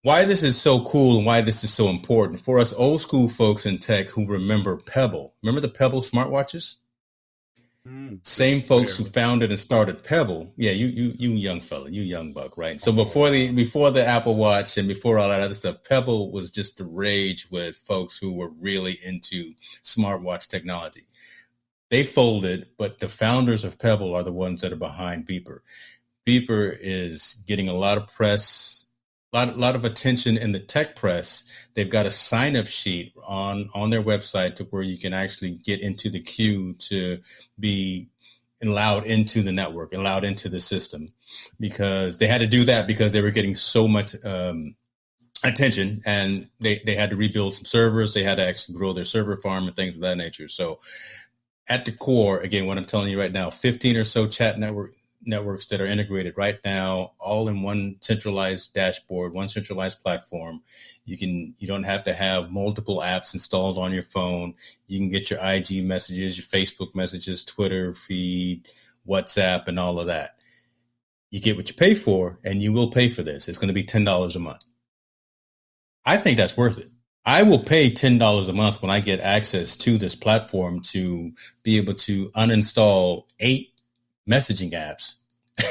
Why this is so cool and why this is so important for us old school folks in tech who remember Pebble. Remember the Pebble smartwatches? Same folks who founded and started Pebble. Yeah, you young fella, you young buck, right? So before the Apple Watch and before all that other stuff, Pebble was just the rage with folks who were really into smartwatch technology. They folded, but the founders of Pebble are the ones that are behind Beeper. Beeper is getting a lot of press. A lot of attention in the tech press. They've got a sign-up sheet on their website to where you can actually get into the queue to be allowed into the network, allowed into the system, because they had to do that because they were getting so much attention, and they had to rebuild some servers. They had to actually grow their server farm and things of that nature. So at the core, again, what I'm telling you right now, 15 or so chat networks that are integrated right now, all in one centralized dashboard, one centralized platform. You don't have to have multiple apps installed on your phone. You can get your IG messages, your Facebook messages, Twitter feed, WhatsApp, and all of that. You get what you pay for, and you will pay for this. It's going to be $10 a month. I think that's worth it. I will pay $10 a month when I get access to this platform to be able to uninstall 8 messaging apps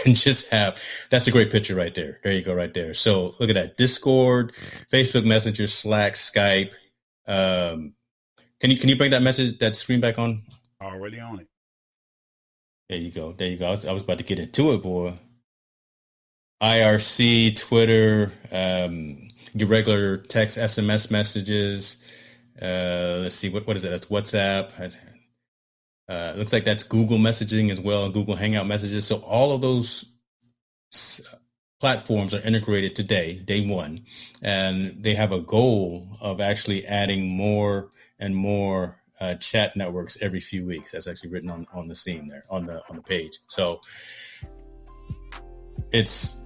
and just that's a great picture right there. There you go, right there. So look at that. Discord, Facebook Messenger, Slack, Skype. Can you bring that screen back on? Already on it. There you go. I was about to get into it, boy. IRC, Twitter, your regular text, SMS messages. Let's see, what is it? That's WhatsApp. Looks like that's Google messaging as well, Google Hangout messages. So all of those platforms are integrated today, day one, and they have a goal of actually adding more and more chat networks every few weeks. That's actually written on the scene there on the page. So it's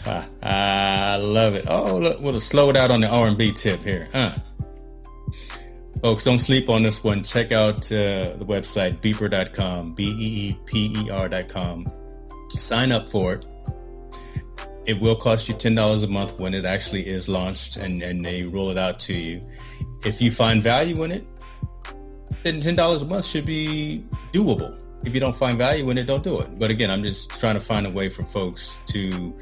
I love it. Oh, look, we'll slow it out on the R&B tip here. Folks, don't sleep on this one. Check out the website, beeper.com, beeper.com. Sign up for it. It will cost you $10 a month when it actually is launched and they roll it out to you. If you find value in it, then $10 a month should be doable. If you don't find value in it, don't do it. But again, I'm just trying to find a way for folks to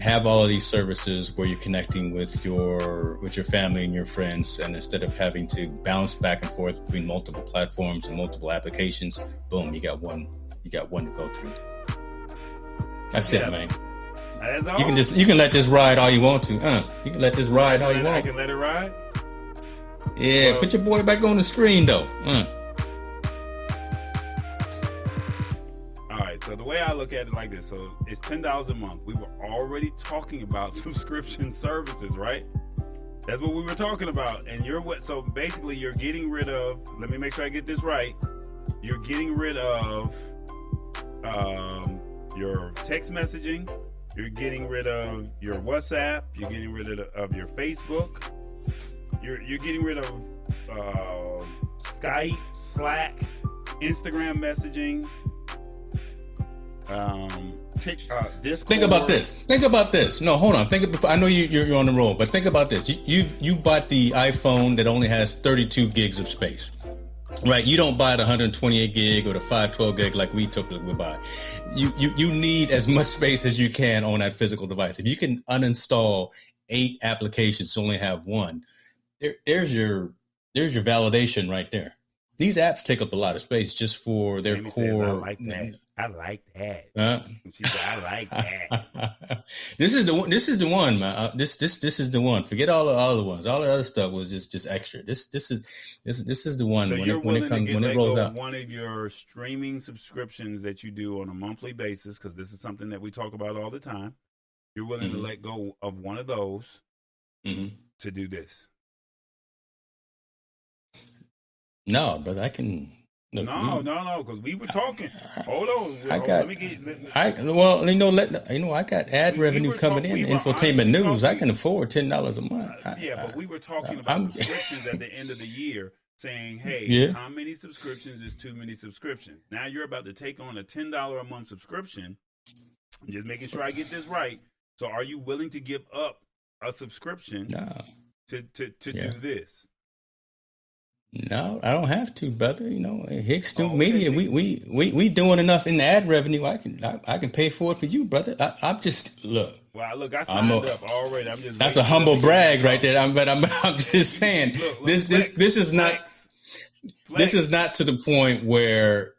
have all of these services where you're connecting with your family and your friends, and instead of having to bounce back and forth between multiple platforms and multiple applications, boom, you got one to go through. That's it, man. You can let this ride all you want to. You can let this ride all you want. I can let it ride? Yeah, well, put your boy back on the screen though. All right, so the way I look at it like this, so it's $10 a month. We were already talking about subscription services, right? That's what we were talking about. And so basically you're getting rid of, let me make sure I get this right. You're getting rid of your text messaging. You're getting rid of your WhatsApp. You're getting rid of your Facebook. You're getting rid of Skype, Slack, Instagram messaging, Discord. Think about this. No, hold on. I know you're on the roll, but think about this. You bought the iPhone that only has 32 gigs of space. Right, you don't buy the 128 gig or the 512 gig like we typically would buy. You need as much space as you can on that physical device. If you can uninstall 8 applications to only have one, there's your validation right there. These apps take up a lot of space just for their core. I like that. She said, I like that. This is the one, man. This is the one. Forget all the other ones. All the other stuff was just extra. This is the one. So when it rolls out. One of your streaming subscriptions that you do on a monthly basis, because this is something that we talk about all the time. You're willing to let go of one of those to do this. No, but I can. Look, no, because we were talking. Hold on. I got ad revenue coming in. Infotainment news. I can afford $10 a month. But we were talking about subscriptions at the end of the year, saying, "Hey, how many subscriptions is too many subscriptions?" Now you're about to take on a $10 a month subscription. I'm just making sure I get this right. So, are you willing to give up a subscription to do this? No, I don't have to, brother. You know, Hicks New Media, we doing enough in the ad revenue. I can pay for it for you, brother. I'm just look. Well, look, I signed up already. I'm just. That's a humble brag right there. I'm just saying this is not this is not to the point where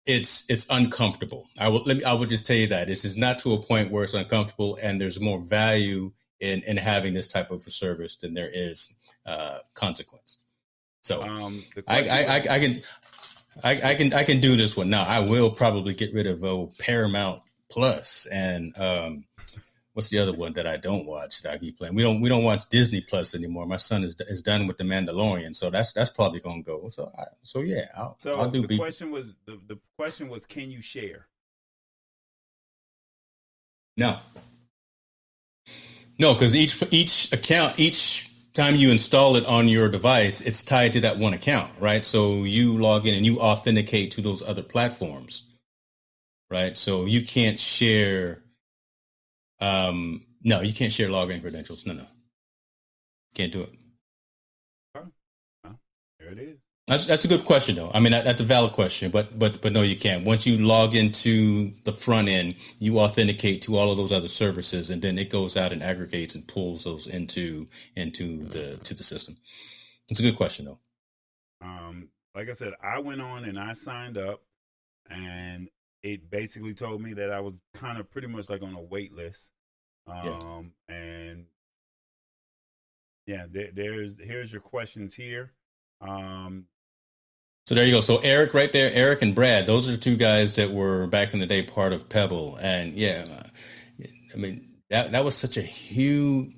it's uncomfortable. I would just tell you that this is not to a point where it's uncomfortable, and there's more value in having this type of a service than there is consequence. So I can do this one now. I will probably get rid of Paramount Plus and what's the other one that I don't watch that I keep playing? We don't watch Disney Plus anymore. My son is done with The Mandalorian, so that's probably gonna go. I'll do. The question was, can you share? No, because each account time you install it on your device, it's tied to that one account, right? So you log in and you authenticate to those other platforms, right? So you can't share. No, you can't share login credentials. No, can't do it. Oh, there it is. That's a good question, though. I mean, that's a valid question, but no, you can't. Once you log into the front end, you authenticate to all of those other services, and then it goes out and aggregates and pulls those into the system. It's a good question, though. Like I said, I went on and I signed up, and it basically told me that I was kind of pretty much like on a wait list. And here's your questions here. So there you go. So Eric right there, Eric and Brad, those are the two guys that were back in the day part of Pebble. And I mean, that was such a huge,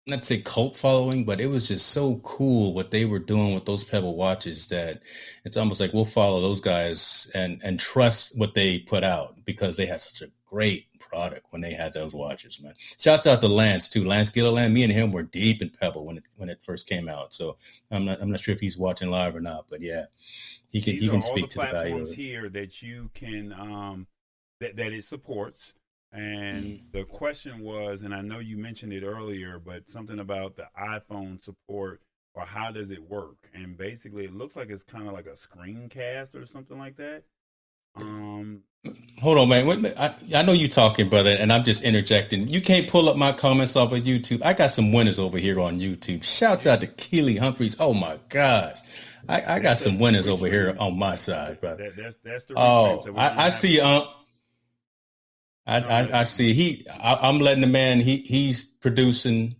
not to say cult following, but it was just so cool what they were doing with those Pebble watches that it's almost like we'll follow those guys and trust what they put out because they had such a great product when they had those watches, man. Shouts out to Lance too. Lance Gilliland, me and him were deep in Pebble when it first came out. So I'm not sure if he's watching live or not, but yeah, he can speak to the value of it. Here that you can that it supports. And the question was, and I know you mentioned it earlier, but something about the iPhone support or how does it work? And basically, it looks like it's kind of like a screencast or something like that. Hold on, man. Wait, I know you talking, brother, and I'm just interjecting. You can't pull up my comments off of YouTube. I got some winners over here on YouTube. Shouts out to Keely Humphreys. Oh my gosh. I got some winners over here on my side, brother. That's the Oh, so I see. I see. I'm letting the man. He's producing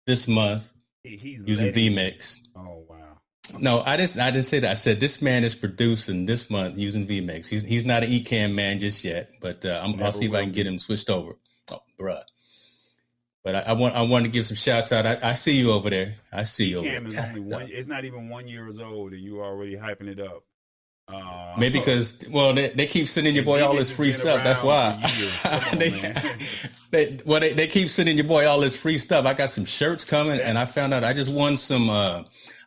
this month he's using vMix. Oh wow. No, I didn't say that. I said this man is producing this month using vMix. He's not an Ecamm man just yet, but I'll see if I can get him switched over. Oh, bruh. But I want to give some shouts out. I see you over there. I see you over there. Is only it's not even 1 year old, and you already hyping it up. Maybe because they keep sending your boy all this free stuff. That's why. They keep sending your boy all this free stuff. I got some shirts coming, and I found out I just won some.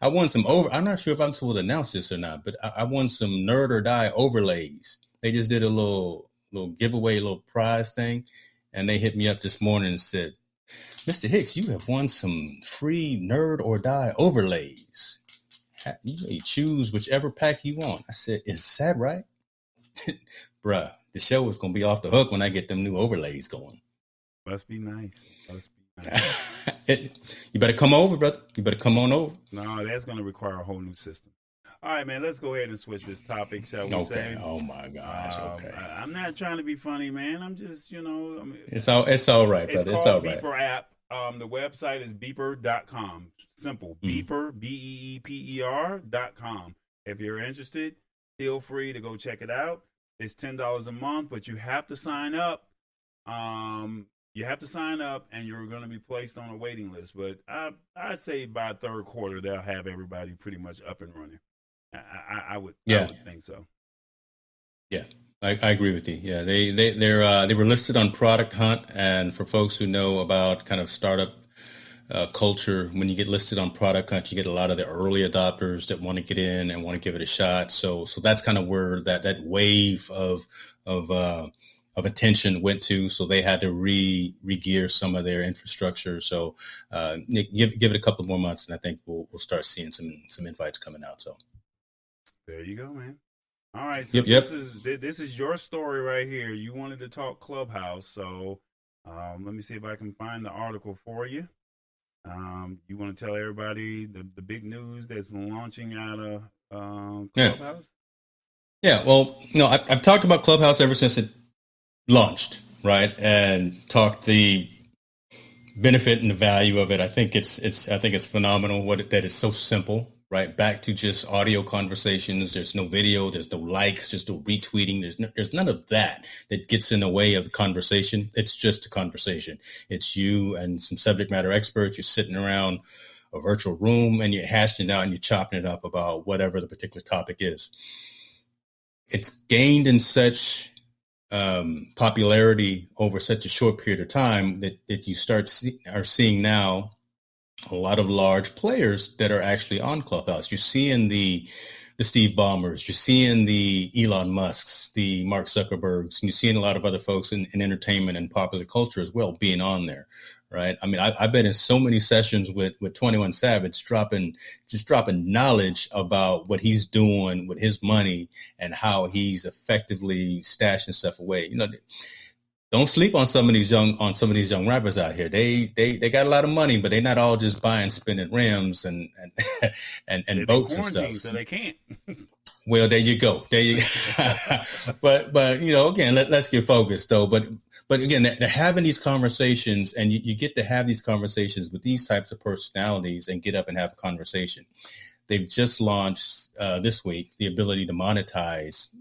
I won some I'm not sure if I'm supposed to announce this or not, but I won some Nerd or Die overlays. They just did a little giveaway, little prize thing, and they hit me up this morning and said, "Mr. Hicks, you have won some free Nerd or Die overlays. You may choose whichever pack you want." I said, "Is that right?" Bruh, the show is going to be off the hook when I get them new overlays going. Must be nice. You better come over, brother. You better come on over. No, that's going to require a whole new system. All right, man, let's go ahead and switch this topic, shall we say? Okay. Oh, my gosh. Okay. I'm not trying to be funny, man. I'm just, it's all right, brother. It's all right. Beeper app. The website is beeper.com. Simple. Beeper, BEEPER.com. If you're interested, feel free to go check it out. It's $10 a month, but you have to sign up. You have to sign up, and you're going to be placed on a waiting list. But I'd say by third quarter, they'll have everybody pretty much up and running. I would think so. Yeah, I agree with you. Yeah, they were listed on Product Hunt, and for folks who know about kind of startup culture, when you get listed on Product Hunt, you get a lot of the early adopters that want to get in and want to give it a shot. So that's kind of where that wave of attention went to. So they had to re-gear some of their infrastructure. So give it a couple more months, and I think we'll start seeing some invites coming out. So there you go, man. All right. So this is your story right here. You wanted to talk Clubhouse, so let me see if I can find the article for you. You want to tell everybody the big news that's launching out of Clubhouse? Yeah. Well, I've talked about Clubhouse ever since it launched, right? And talked the benefit and the value of it. I think it's phenomenal that it's so simple, right? Back to just audio conversations. There's no video, there's no likes, there's no retweeting. There's none of that gets in the way of the conversation. It's just a conversation. It's you and some subject matter experts. You're sitting around a virtual room and you're hashing it out and you're chopping it up about whatever the particular topic is. It's gained in such popularity over such a short period of time that you are seeing now a lot of large players that are actually on Clubhouse. You're seeing the Steve Ballmers, you're seeing the Elon Musks, the Mark Zuckerbergs, and you're seeing a lot of other folks in entertainment and popular culture as well being on there, right? I mean, I've been in so many sessions with 21 Savage dropping knowledge about what he's doing with his money and how he's effectively stashing stuff away. Don't sleep on some of these young rappers out here. They got a lot of money, but they're not all just buying spinning rims and boats and stuff. So they can't. Well, there you go. But again, let's get focused though. But again, they're having these conversations, and you get to have these conversations with these types of personalities and get up and have a conversation. They've just launched this week the ability to monetize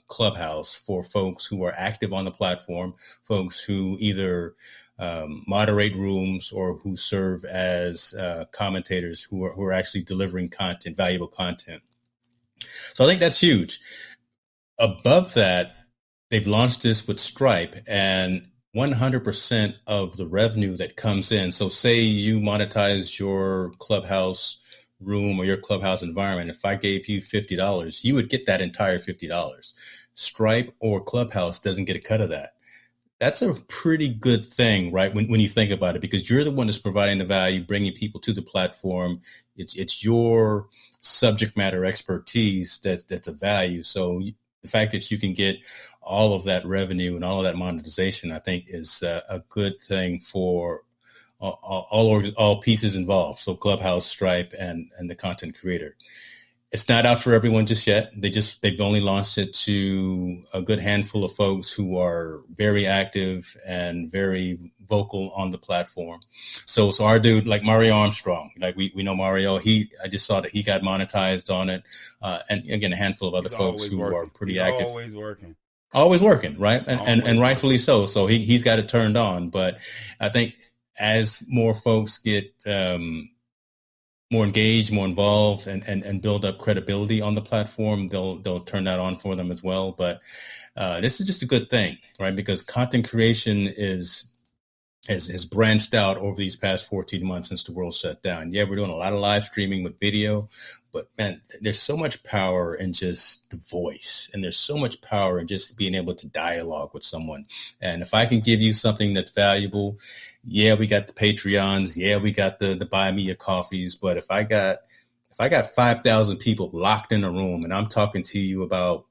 Clubhouse for folks who are active on the platform, folks who either moderate rooms or who serve as commentators who are actually delivering content, valuable content. So I think that's huge. Above that, they've launched this with Stripe, and 100% of the revenue that comes in. So say you monetize your Clubhouse room or your Clubhouse environment. If I gave you $50, you would get that entire $50. Stripe or Clubhouse doesn't get a cut of that. That's a pretty good thing, right? When you think about it, because you're the one that's providing the value, bringing people to the platform. It's your subject matter expertise that's a value. So the fact that you can get all of that revenue and all of that monetization, I think is a good thing for all pieces involved. So Clubhouse, Stripe, and the content creator. It's not out for everyone just yet. They've only launched it to a good handful of folks who are very active and very vocal on the platform. So our dude, like Mario Armstrong, like we know Mario, I just saw that he got monetized on it. And again, a handful of other folks who are pretty active. Always working, right? And rightfully so. So he's got it turned on. But I think as more folks get more engaged, more involved, and build up credibility on the platform, they'll turn that on for them as well. But this is just a good thing, right? Because content creation has branched out over these past 14 months since the world shut down. Yeah, we're doing a lot of live streaming with video, but man, there's so much power in just the voice, and there's so much power in just being able to dialogue with someone. And if I can give you something that's valuable, yeah, we got the Patreons, yeah, we got the buy me a coffees, but if I got 5,000 people locked in a room and I'm talking to you about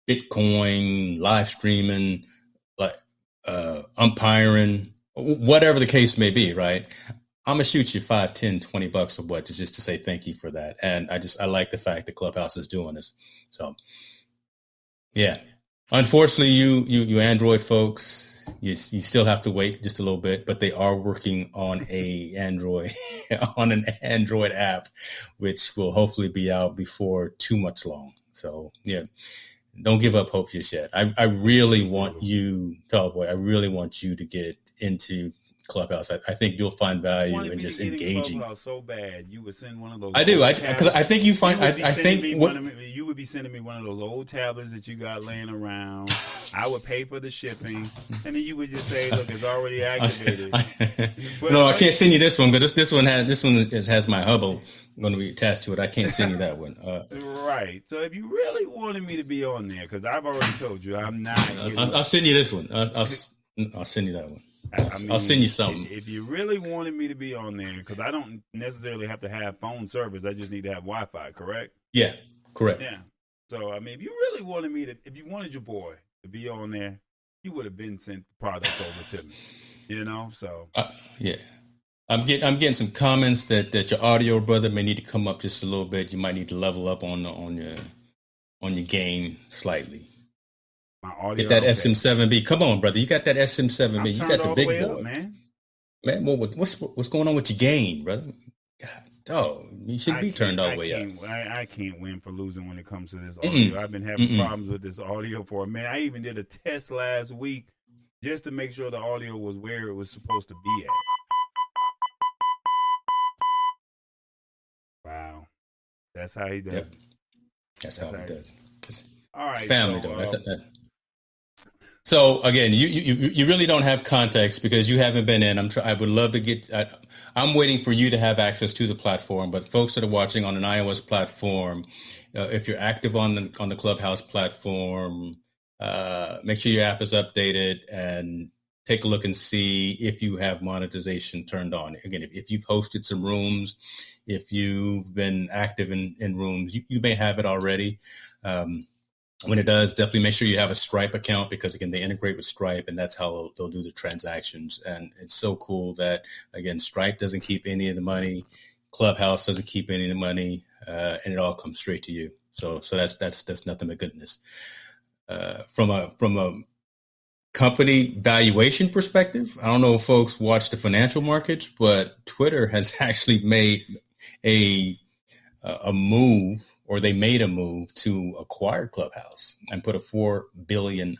Bitcoin, live streaming, like umpiring, whatever the case may be, right? I'm gonna shoot you $5, $10, $20 or what, just to say thank you for that. And I like the fact that Clubhouse is doing this. So yeah, unfortunately, you Android folks, you still have to wait just a little bit, but they are working on an Android app, which will hopefully be out before too much long. So yeah. Don't give up hope just yet. I really want you, Tallboy, I really want you to get into Clubhouse. I think you'll find value in just engaging. So bad, you would send one of those. I do, because I think you find. I think you would be sending me one of those old tablets that you got laying around. I would pay for the shipping, and then you would just say, "Look, it's already activated." No, I can't send you this one, because this one has my Hubble going to be attached to it. I can't send you that one. Right. So if you really wanted me to be on there, because I've already told you I'm not. I'll send you this one. I'll send you that one. I'll send you something. If you really wanted me to be on there, because I don't necessarily have to have phone service, I just need to have Wi-Fi, correct? Yeah, correct. Yeah. So, I mean, if you really wanted me to, if you wanted your boy to be on there, you would have been sent the product over to me, you know? So. Yeah. I'm getting some comments that your audio brother may need to come up just a little bit. You might need to level up on your game slightly. My audio, get that SM7B. Come on, brother. You got that SM7B. You got the big boy, up, man. Man, what's going on with your game, brother? God, dog, you should be turned all the way up. I can't win for losing when it comes to this audio. I've been having problems with this audio for a minute. I even did a test last week just to make sure the audio was where it was supposed to be at. Wow, that's how he does. Yep. That's how he does. All right, it's family, though. That's that. So again, you really don't have context because you haven't been in. I would love to get. I'm waiting for you to have access to the platform. But folks that are watching on an iOS platform, if you're active on the Clubhouse platform, make sure your app is updated and take a look and see if you have monetization turned on. Again, if you've hosted some rooms, if you've been active in rooms, you may have it already. When it does, definitely make sure you have a Stripe account because, again, they integrate with Stripe, and that's how they'll do the transactions. And it's so cool that, again, Stripe doesn't keep any of the money. Clubhouse doesn't keep any of the money, and it all comes straight to you. So that's nothing but goodness. From a company valuation perspective, I don't know if folks watch the financial markets, but Twitter has actually made a move, or they made a move to acquire Clubhouse and put a $4 billion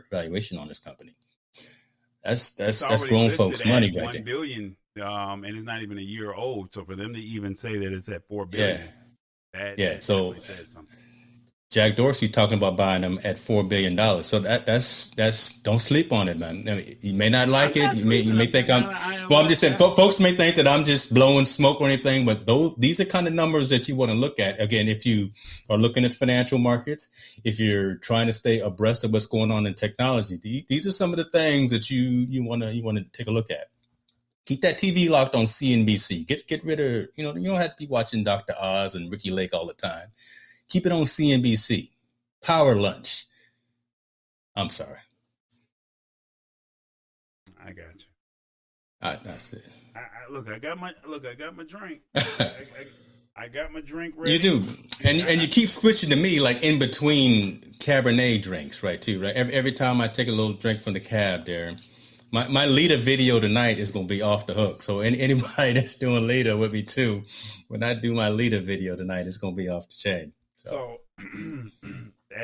valuation on this company. That's grown folks' money right there. $1 billion, and it's not even a year old. So for them to even say that it's at $4 billion, that so says something. Jack Dorsey talking about buying them at $4 billion. So that's don't sleep on it, man. I mean, you may not like it. You may think I'm just saying, folks may think that I'm just blowing smoke or anything, but these are kind of numbers that you want to look at. Again, if you are looking at financial markets, if you're trying to stay abreast of what's going on in technology, these are some of the things that you want to take a look at. Keep that TV locked on CNBC. Get rid of, you don't have to be watching Dr. Oz and Ricky Lake all the time. Keep it on CNBC. Power lunch. I'm sorry. I got you. That's it. I got my drink. I got my drink ready. You do, and you keep switching to me like in between Cabernet drinks, right? Too, right? Every time I take a little drink from the cab, there, my Lita video tonight is going to be off the hook. So anybody that's doing Lita with me too, when I do my Lita video tonight, it's going to be off the chain. So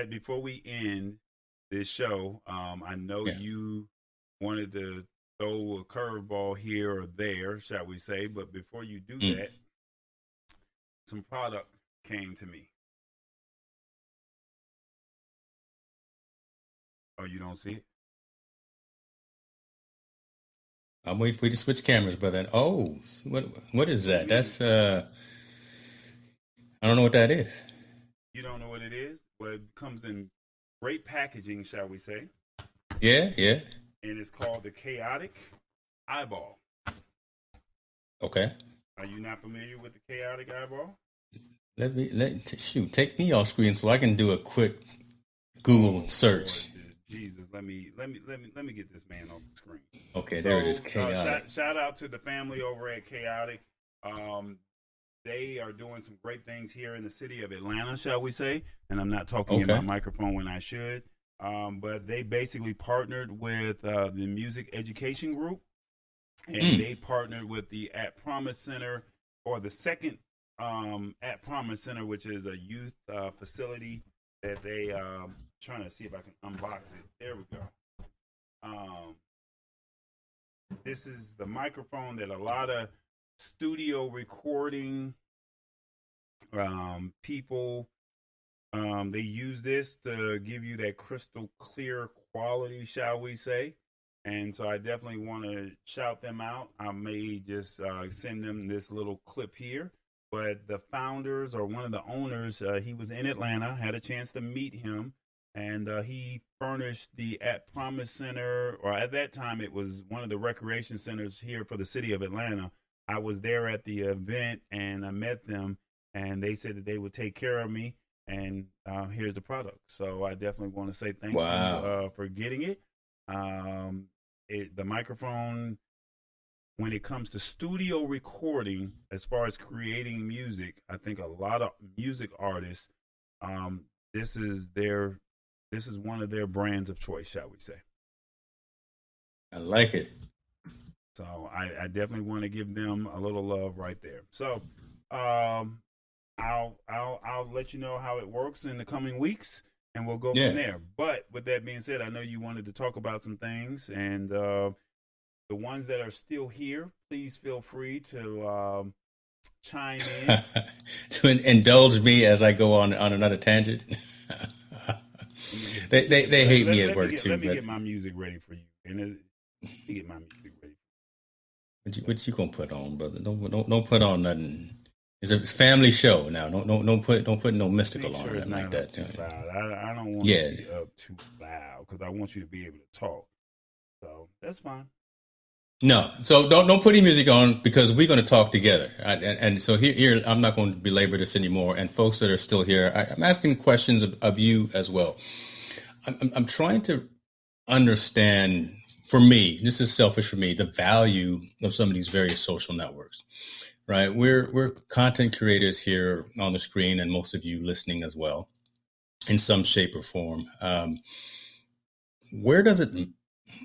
before we end this show, I know you wanted to throw a curveball here or there, shall we say? But before you do that, some product came to me. Oh, you don't see it? I'm waiting for you to switch cameras, brother. Oh, what is that? That's I don't know what that is. You don't know what it is? Well, it comes in great packaging, shall we say? Yeah. And it's called the Chaotic Eyeball. Okay. Are you not familiar with the Chaotic Eyeball? Take me off screen so I can do a quick Google search. Lord, Jesus, let me get this man on the screen. Okay, so, there it is. Chaotic. Shout out to the family over at Chaotic. They are doing some great things here in the city of Atlanta, shall we say? And I'm not talking in my microphone when I should. But they basically partnered with the Music Education Group, and they partnered with the At Promise Center, or the second At Promise Center, which is a youth facility that they trying to see if I can unbox it. There we go. This is the microphone that a lot of studio recording people they use this to give you that crystal clear quality, shall we say. And so I definitely want to shout them out. I may just send them this little clip here. But the founders, or one of the owners, he was in Atlanta, had a chance to meet him, and he furnished the At Promise Center, or at that time it was one of the recreation centers here for the city of Atlanta. I was there at the event, and I met them, and they said that they would take care of me, and here's the product. So I definitely want to say thank you for getting it. The microphone, when it comes to studio recording, as far as creating music, I think a lot of music artists, this is one of their brands of choice, shall we say. I like it. So I definitely want to give them a little love right there. So I'll let you know how it works in the coming weeks, and we'll go from there. But with that being said, I know you wanted to talk about some things, and the ones that are still here, please feel free to chime in. To indulge me as I go on another tangent. they hate me at work too. Let me get my music ready for you. And let me get my music ready. What you gonna put on, brother? Don't put on nothing. It's a family show now. Don't put no mystical on it like that. I don't want to be up too loud because I want you to be able to talk. So that's fine. No, so don't put any music on because we're going to talk together. And so here, I'm not going to belabor this anymore. And folks that are still here, I'm asking questions of you as well. I'm trying to understand, for me, this is selfish for me, the value of some of these various social networks, right? We're content creators here on the screen, and most of you listening as well, in some shape or form. Where does it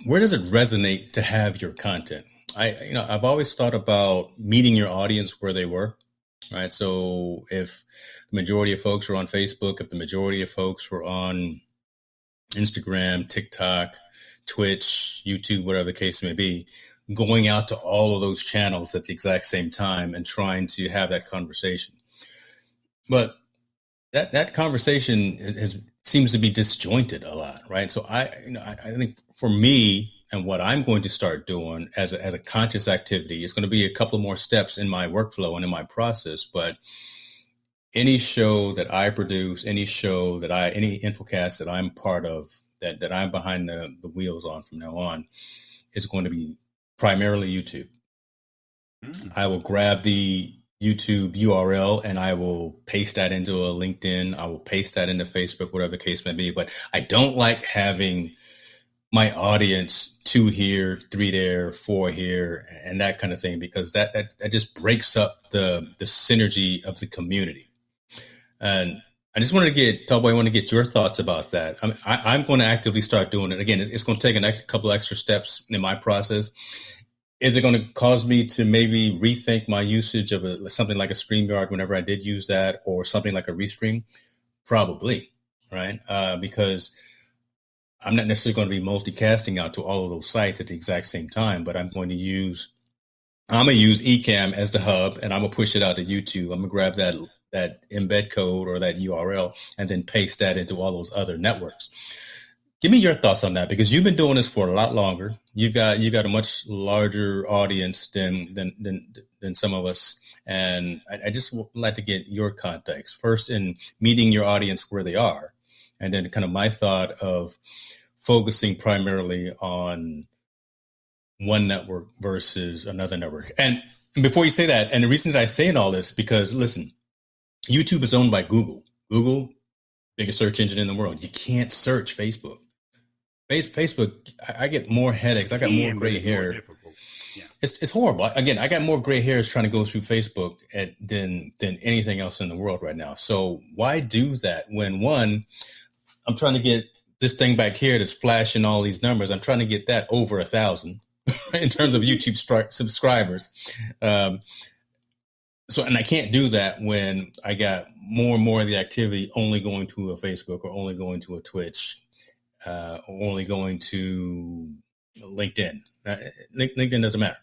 resonate to have your content? I've always thought about meeting your audience where they were, right? So if the majority of folks were on Facebook, if the majority of folks were on Instagram, TikTok, Twitch, YouTube, whatever the case may be, going out to all of those channels at the exact same time and trying to have that conversation. But that conversation seems to be disjointed a lot, right? So I think for me, and what I'm going to start doing as a conscious activity, is going to be a couple more steps in my workflow and in my process. But any show that I produce, any infocast that I'm part of, that I'm behind the wheels on from now on, is going to be primarily YouTube. I will grab the YouTube URL and I will paste that into a LinkedIn. I will paste that into Facebook, whatever the case may be. But I don't like having my audience 2 here, 3 there, 4 here, and that kind of thing, because that just breaks up the synergy of the community. And I just wanted to I want to get your thoughts about that. I'm going to actively start doing it. Again, it's going to take a couple extra steps in my process. Is it going to cause me to maybe rethink my usage of something like a StreamYard whenever I did use that, or something like a Restream? Probably, right? Because I'm not necessarily going to be multicasting out to all of those sites at the exact same time, but I'm going to use Ecamm as the hub, and I'm going to push it out to YouTube. I'm going to grab that embed code or that URL and then paste that into all those other networks. Give me your thoughts on that, because you've been doing this for a lot longer. You got a much larger audience than some of us, and I just would like to get your context first in meeting your audience where they are, and then kind of my thought of focusing primarily on one network versus another network. And before you say that, and the reason that I say all this, because listen, YouTube is owned by Google. Google, biggest search engine in the world. You can't search Facebook. Facebook, I get more headaches. I got more gray hair. Yeah. It's horrible. Again, I got more gray hairs trying to go through Facebook than anything else in the world right now. So why do that when, one, I'm trying to get this thing back here that's flashing all these numbers. I'm trying to get that over 1,000 in terms of YouTube subscribers. So, and I can't do that when I got more and more of the activity only going to a Facebook, or only going to a Twitch, or only going to LinkedIn. LinkedIn doesn't matter.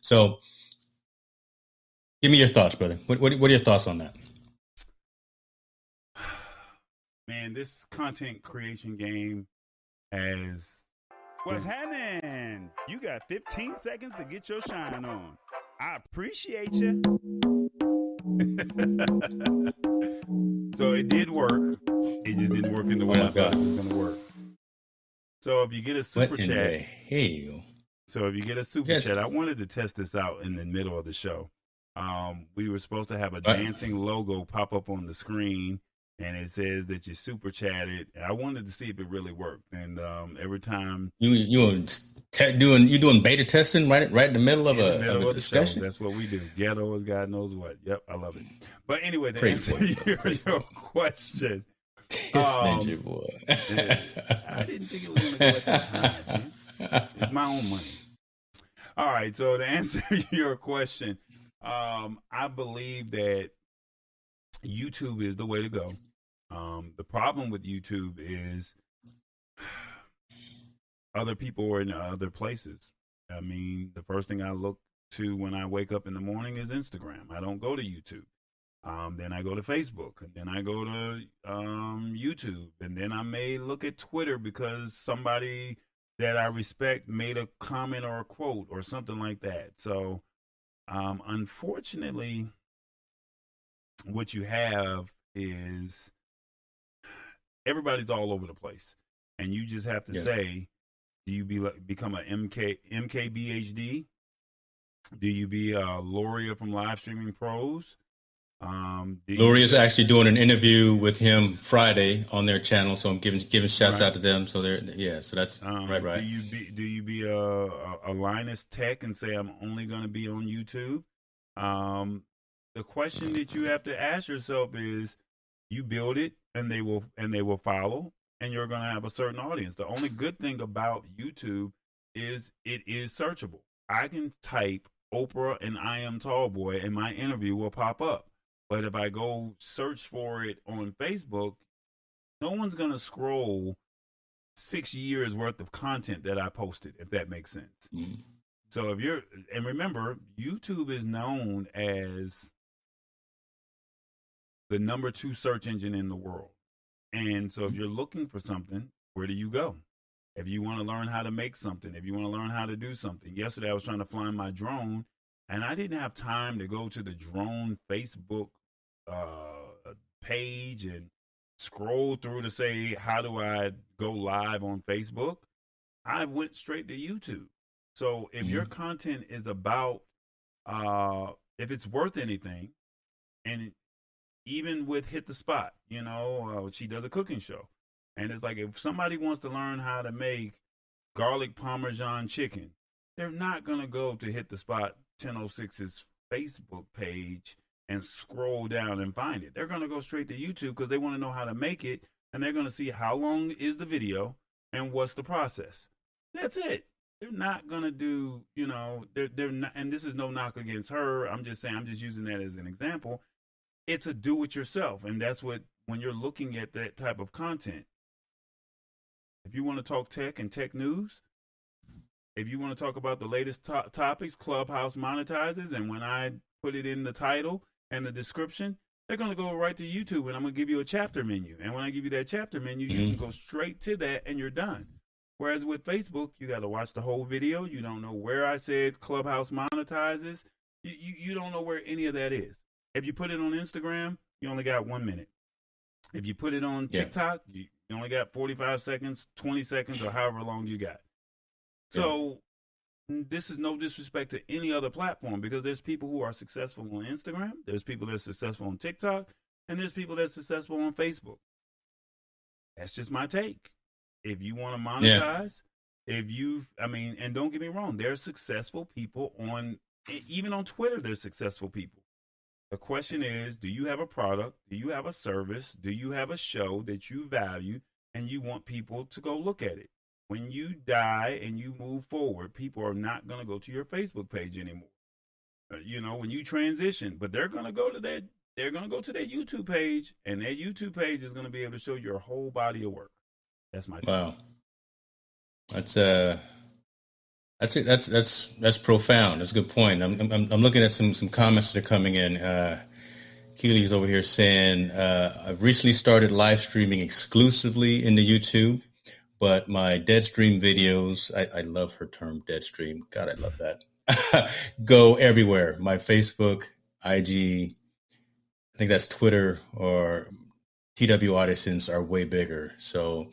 So give me your thoughts, brother. What are your thoughts on that? Man, this content creation game has... What's happening? You got 15 seconds to get your shine on. I appreciate you. So it did work. It just didn't work in the way I thought it was going to work. So if you get a super chat... What in the hell? So if you get a super chat, I wanted to test this out in the middle of the show. We were supposed to have a dancing logo pop up on the screen, and it says that you super chatted. I wanted to see if it really worked. And every time you're doing beta testing right in the middle of a discussion. That's what we do. Ghetto as God knows what. Yep, I love it. But anyway, to answer your question, this Ninja boy. I didn't think it was going to go at that time. Man. It's my own money. All right, so to answer your question, I believe that YouTube is the way to go. The problem with YouTube is other people are in other places. I mean, the first thing I look to when I wake up in the morning is Instagram. I don't go to YouTube. Then I go to Facebook, and then I go to YouTube, and then I may look at Twitter because somebody that I respect made a comment or a quote or something like that. So, unfortunately, what you have is everybody's all over the place, and you just have to say, do you become a MKBHD? Do you be a Loria from Live Streaming Pros? Loria's actually doing an interview with him Friday on their channel, so I'm giving shouts out to them. So so that's right. Do you be a Linus Tech and say I'm only going to be on YouTube? The question that you have to ask yourself is, you build it and they will follow, and you're going to have a certain audience. The only good thing about YouTube is it is searchable. I can type Oprah and I Am Tallboy and my interview will pop up. But if I go search for it on Facebook, no one's going to scroll 6 years worth of content that I posted, if that makes sense. Mm-hmm. So and remember, YouTube is known as the number 2 search engine in the world. And so if you're looking for something, where do you go? If you want to learn how to make something, if you want to learn how to do something. Yesterday I was trying to fly my drone, and I didn't have time to go to the drone Facebook page and scroll through to say, how do I go live on Facebook? I went straight to YouTube. So if your content is about, if it's worth anything, And even with Hit the Spot, she does a cooking show. And it's like if somebody wants to learn how to make garlic parmesan chicken, they're not going to go to Hit the Spot 1006's Facebook page and scroll down and find it. They're going to go straight to YouTube because they want to know how to make it, and they're going to see how long is the video and what's the process. That's it. They're not going to do, they're not, and this is no knock against her. I'm just saying, I'm just using that as an example. It's a do it yourself. And that's what, when you're looking at that type of content, if you want to talk tech and tech news, if you want to talk about the latest topics, Clubhouse monetizes, and when I put it in the title and the description, they're going to go right to YouTube, and I'm going to give you a chapter menu. And when I give you that chapter menu, you can go straight to that, and you're done. Whereas with Facebook, you got to watch the whole video. You don't know where I said Clubhouse monetizes. You don't know where any of that is. If you put it on Instagram, you only got 1 minute. If you put it on TikTok, you only got 45 seconds, 20 seconds, or however long you got. So this is no disrespect to any other platform, because there's people who are successful on Instagram, there's people that are successful on TikTok, and there's people that are successful on Facebook. That's just my take. If you want to monetize, and don't get me wrong, there's successful people even on Twitter, there's successful people. The question is, do you have a product? Do you have a service? Do you have a show that you value and you want people to go look at it? When you die and you move forward, people are not going to go to your Facebook page anymore. When you transition, but they're going to go to that. They're going to go to their YouTube page, and their YouTube page is going to be able to show your whole body of work. That's my wow. That's profound. That's a good point. I'm looking at some comments that are coming in. Keely's over here saying, I've recently started live streaming exclusively into YouTube, but my Deadstream videos, I love her term Deadstream. God, I love that. Go everywhere. My Facebook, IG, I think that's Twitter, or TW audiences are way bigger. So,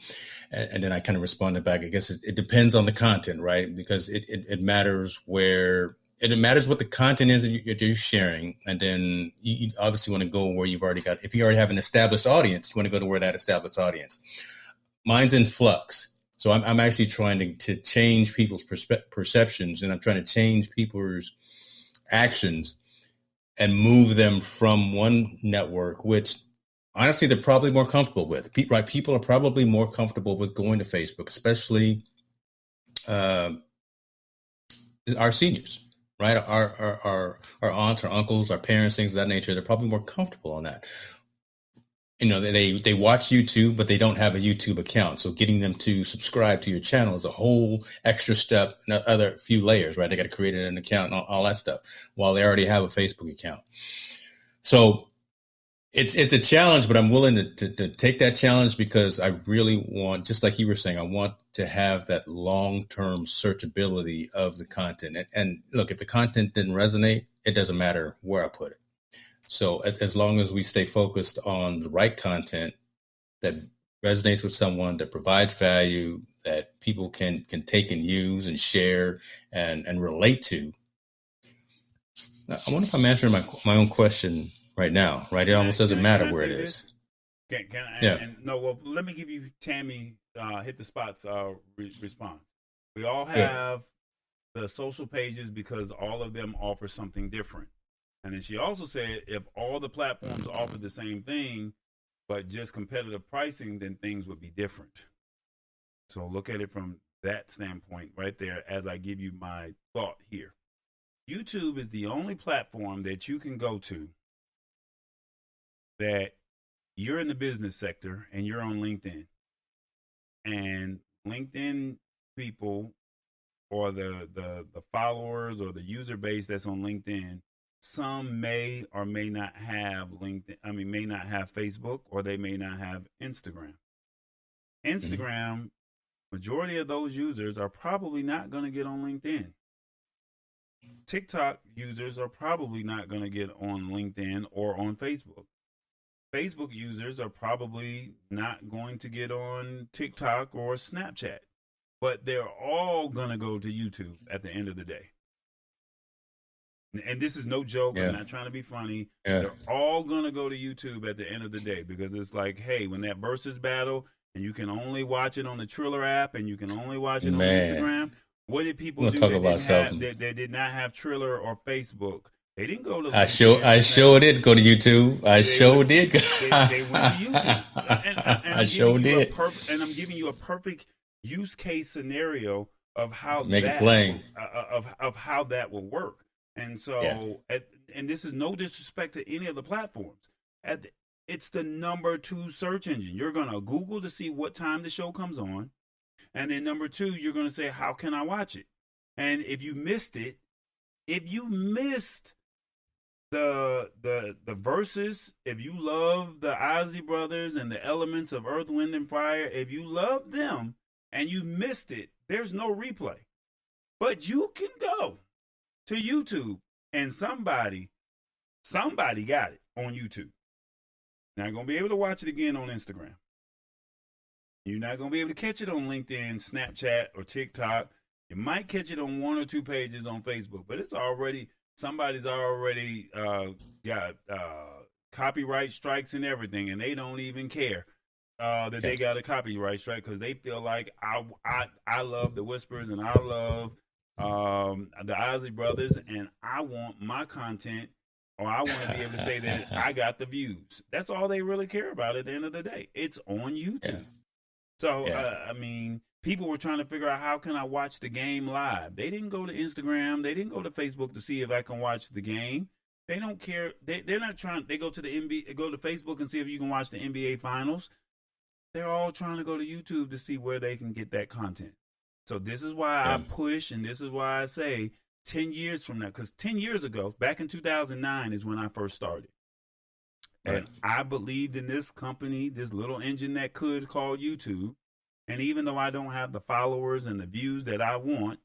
and then I kind of responded back. I guess it depends on the content, right? Because it matters what the content is that you're sharing. And then you obviously want to go where you've already got, if you already have an established audience, you want to go to where that established audience. Mine's in flux. So I'm actually trying to change people's perceptions, and I'm trying to change people's actions and move them from one network, which honestly they're probably more comfortable with. Right? People are probably more comfortable with going to Facebook, especially our seniors, right? Our aunts, our uncles, our parents, things of that nature. They're probably more comfortable on that. They watch YouTube, but they don't have a YouTube account. So getting them to subscribe to your channel is a whole extra step, another few layers, right? They got to create an account and all that stuff while they already have a Facebook account. So it's a challenge, but I'm willing to take that challenge, because I really want, just like you were saying, I want to have that long-term searchability of the content. And look, if the content didn't resonate, it doesn't matter where I put it. So as long as we stay focused on the right content that resonates with someone, that provides value, that people can take and use and share and relate to. I wonder if I'm answering my own question right now, right? It almost doesn't matter where it is. Well, let me give you Tammy Hit the Spot's response. We all have the social pages because all of them offer something different. And then she also said, if all the platforms offered the same thing, but just competitive pricing, then things would be different. So look at it from that standpoint right there as I give you my thought here. YouTube is the only platform that you can go to that you're in the business sector and you're on LinkedIn. And LinkedIn people, or the followers or the user base that's on LinkedIn, some may or may not have may not have Facebook, or they may not have Instagram. Majority of those users are probably not going to get on LinkedIn. TikTok users are probably not going to get on LinkedIn or on Facebook. Facebook users are probably not going to get on TikTok or Snapchat. But they're all going to go to YouTube at the end of the day. And this is no joke. Yeah. I'm not trying to be funny. Yeah. They're all gonna go to YouTube at the end of the day because it's like, hey, when that versus battle, and you can only watch it on the Triller app, and you can only watch it on Man. Instagram. What did people We're do gonna that talk about didn't have something. that did not have Triller or Facebook? They didn't go to I LinkedIn. sure did go to YouTube. I sure did. They went to YouTube, and I sure did. I'm giving you a perfect use case scenario of how Make it plain. of how that will work. And so, Yeah. and this is no disrespect to any of the platforms. It's the number 2 search engine. You're gonna Google to see what time the show comes on, and then number 2, you're gonna say, "How can I watch it?" And if you missed the verses, if you love the Ozzy Brothers and the elements of Earth, Wind, and Fire, if you love them and you missed it, there's no replay. But you can go to YouTube and somebody got it on YouTube. Not gonna be able to watch it again on Instagram. You're not gonna be able to catch it on LinkedIn, Snapchat, or TikTok. You might catch it on 1 or 2 pages on Facebook, but somebody's already got copyright strikes and everything, and they don't even care that they got a copyright strike because they feel like I love the Whispers and I love the Ozzy Brothers, and I want my content, or I want to be able to say that I got the views. That's all they really care about at the end of the day. It's on YouTube. Yeah. So, I mean, people were trying to figure out how can I watch the game live. They didn't go to Instagram. They didn't go to Facebook to see if I can watch the game. They don't care. They're not trying. They go to the NBA, go to Facebook and see if you can watch the NBA Finals. They're all trying to go to YouTube to see where they can get that content. So this is why I push, and this is why I say 10 years from now, because 10 years ago, back in 2009 is when I first started. Right. And I believed in this company, this little engine that could call YouTube. And even though I don't have the followers and the views that I want,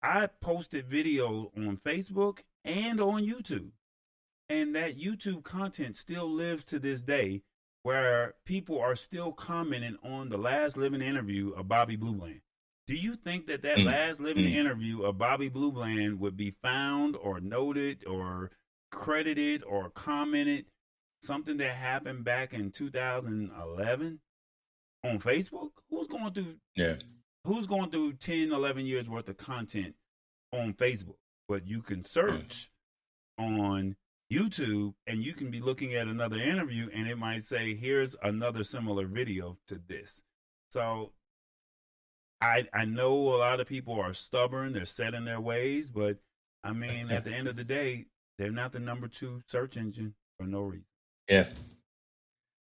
I posted video on Facebook and on YouTube. And that YouTube content still lives to this day, where people are still commenting on the last living interview of Bobby Blue Bland. Do you think that last living interview of Bobby Blue Bland would be found or noted or credited or commented, something that happened back in 2011 on Facebook? Who's going through 10, 11 years worth of content on Facebook? But you can search on YouTube and you can be looking at another interview and it might say, here's another similar video to this. So I know a lot of people are stubborn, they're set in their ways, but I mean, at the end of the day, they're not the number 2 search engine for no reason. Yeah.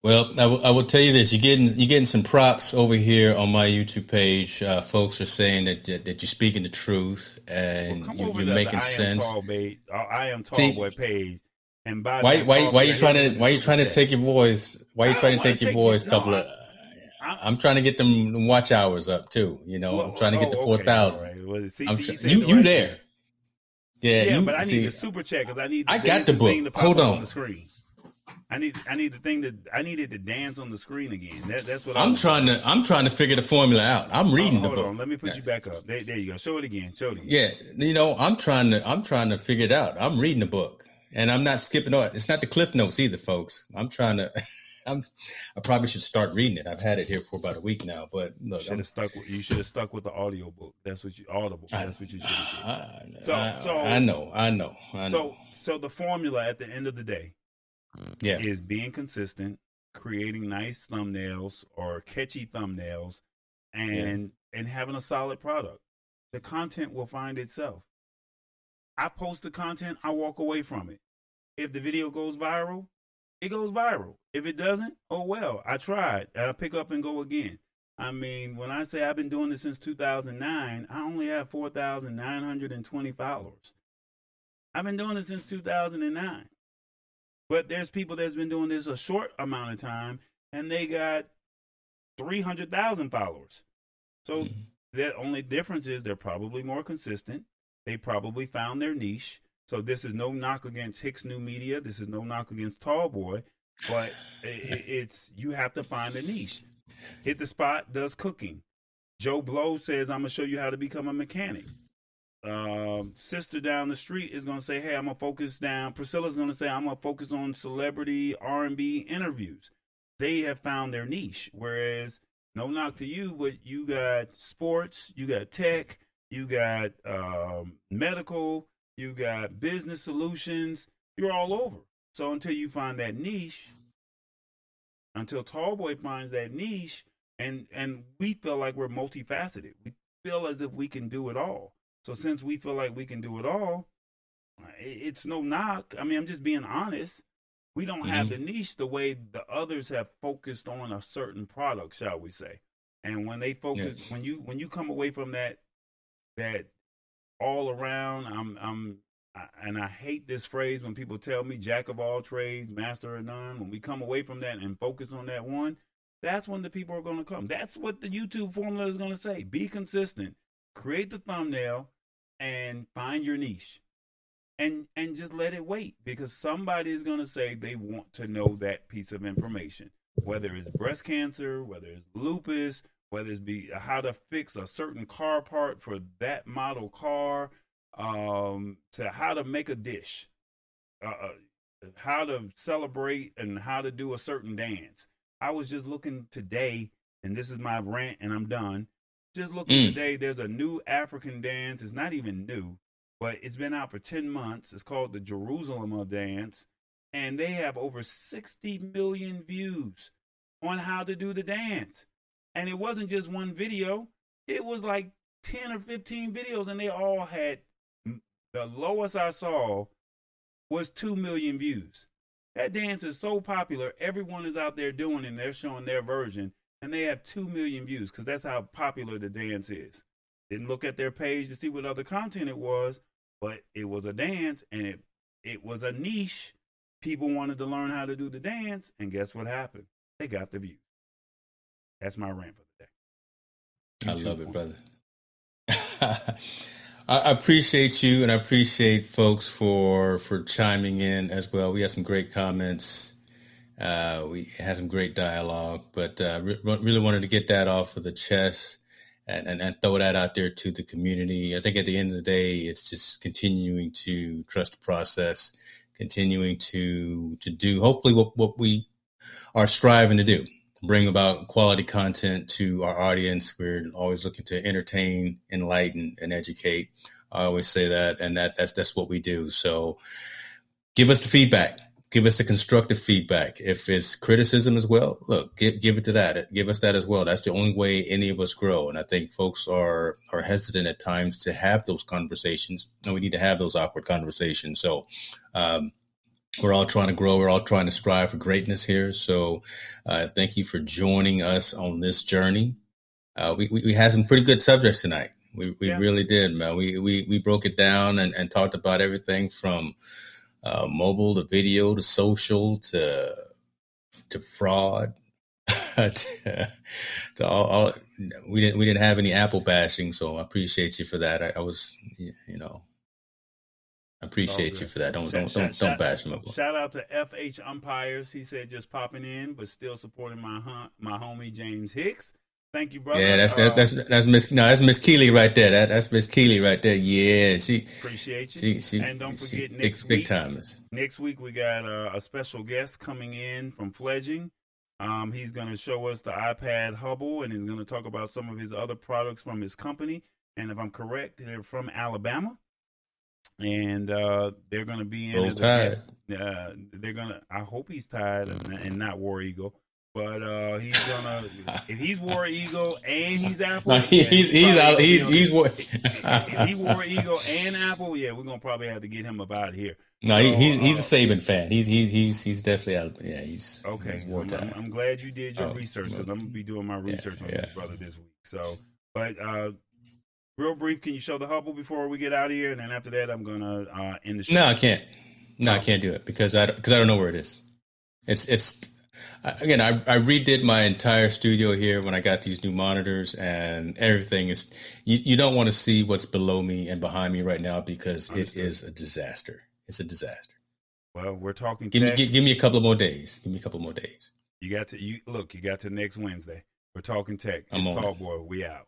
Well, I will tell you this: you're getting some props over here on my YouTube page. Folks are saying that you're speaking the truth and you're making sense. I am tall boy page. And why you trying to take your boys? Why you trying to take your boys? I'm trying to get them watch hours up too. You know, I'm trying to get the 4,000. Right. Well, you there? Yeah, but I need the super chat because I need. I got the book. Hold on the screen. I need the thing that I needed to dance on the screen again. That's what I'm trying to figure the formula out. I'm reading the book. Hold on, let me put you back up. There you go. Show it again. Yeah, you know, I'm trying to figure it out. I'm reading the book, and I'm not skipping on. It's not the Cliff Notes either, folks. I'm trying to. I probably should start reading it. I've had it here for about a week now, but look, you should have stuck with the audio book. That's what you Audible. That's what you should have did. I know. So the formula at the end of the day, is being consistent, creating nice thumbnails or catchy thumbnails, and having a solid product. The content will find itself. I post the content, I walk away from it. If the video goes viral, it goes viral. If it doesn't, oh well, I tried. I'll pick up and go again. I mean, when I say I've been doing this since 2009, I only have 4,920 followers. I've been doing this since 2009. But there's people that's been doing this a short amount of time, and they got 300,000 followers. So the only difference is they're probably more consistent. They probably found their niche. So this is no knock against Hicks New Media. This is no knock against Tallboy, but it's you have to find a niche. Hit the Spot does cooking. Joe Blow says, I'm going to show you how to become a mechanic. sister down the street is going to say, hey, I'm going to focus down. Priscilla's going to say, I'm going to focus on celebrity R&B interviews. They have found their niche. Whereas, no knock to you, but you got sports, you got tech, you got medical, you got business solutions. You're all over. So until you find that niche, until Tallboy finds that niche, and we feel like we're multifaceted. We feel as if we can do it all. So since we feel like we can do it all, it's no knock. I mean, I'm just being honest. We don't have the niche the way the others have focused on a certain product, shall we say? And when they focus, when you come away from that all around, and I hate this phrase when people tell me jack of all trades, master of none. When we come away from that and focus on that one, that's when the people are going to come. That's what the YouTube formula is going to say. Be consistent, create the thumbnail, and find your niche. And just let it wait, because somebody is going to say they want to know that piece of information, whether it's breast cancer, whether it's lupus, whether it's how to fix a certain car part for that model car, to how to make a dish, how to celebrate, and how to do a certain dance. I was just looking today, and this is my rant, and I'm done. Just looking today, there's a new African dance. It's not even new, but it's been out for 10 months. It's called the Jerusalem dance, and they have over 60 million views on how to do the dance. And it wasn't just one video. It was like 10 or 15 videos, and they all had, the lowest I saw was 2 million views. That dance is so popular. Everyone is out there doing it, and they're showing their version, and they have 2 million views because that's how popular the dance is. Didn't look at their page to see what other content it was, but it was a dance, and it was a niche. People wanted to learn how to do the dance, and guess what happened? They got the views. That's my rant for the day. I love it, brother. I appreciate you, and I appreciate folks for chiming in as well. We had some great comments. We had some great dialogue, but really wanted to get that off of the chest and throw that out there to the community. I think at the end of the day, it's just continuing to trust the process, continuing to do hopefully what we are striving to do. Bring about quality content to our audience. We're always looking to entertain, enlighten, and educate. I always say that, and that's what we do. So give us the feedback. Give us the constructive feedback. If it's criticism as well, look, give it to that. Give us that as well. That's the only way any of us grow. And I think folks are hesitant at times to have those conversations, and we need to have those awkward conversations. So, we're all trying to grow. We're all trying to strive for greatness here. So thank you for joining us on this journey. We had some pretty good subjects tonight. We really did, man. We broke it down and talked about everything from mobile to video to social to fraud to all. We didn't have any Apple bashing, so I appreciate you for that. I was, I appreciate you for that. Don't bash him up. Shout out to FH Umpires. He said just popping in, but still supporting my homie James Hicks. Thank you, brother. Yeah, that's Miss Keeley right there. That's Miss Keeley right there. Yeah, she appreciate you. She and don't forget next week. Big timers. Next week we got a special guest coming in from Fledging. He's going to show us the iPad Hubble, and he's going to talk about some of his other products from his company. And if I'm correct, they're from Alabama. And they're going to be in as a guest. They're going to. I hope he's tied and not War Eagle, but he's gonna. If he's War Eagle and he's Apple, no, he's out. He's War. If he War Eagle and Apple, yeah, we're gonna probably have to get him up out of here. No, so, he's a Saban fan. He's definitely out. Yeah, he's okay. He's War tied. I'm glad you did your research, because I'm gonna be doing my research on this brother this week. So, but. Real brief, can you show the Hubble before we get out of here? And then after that, I'm going to end the show. No, I can't. I can't do it because I don't know where it is. It's again, I redid my entire studio here when I got these new monitors, and everything is, you don't want to see what's below me and behind me right now, because it is a disaster. It's a disaster. Well, we're talking. Give me a couple of more days. Give me a couple more days. You got to next Wednesday. We're talking tech. It's Tallboy. We out.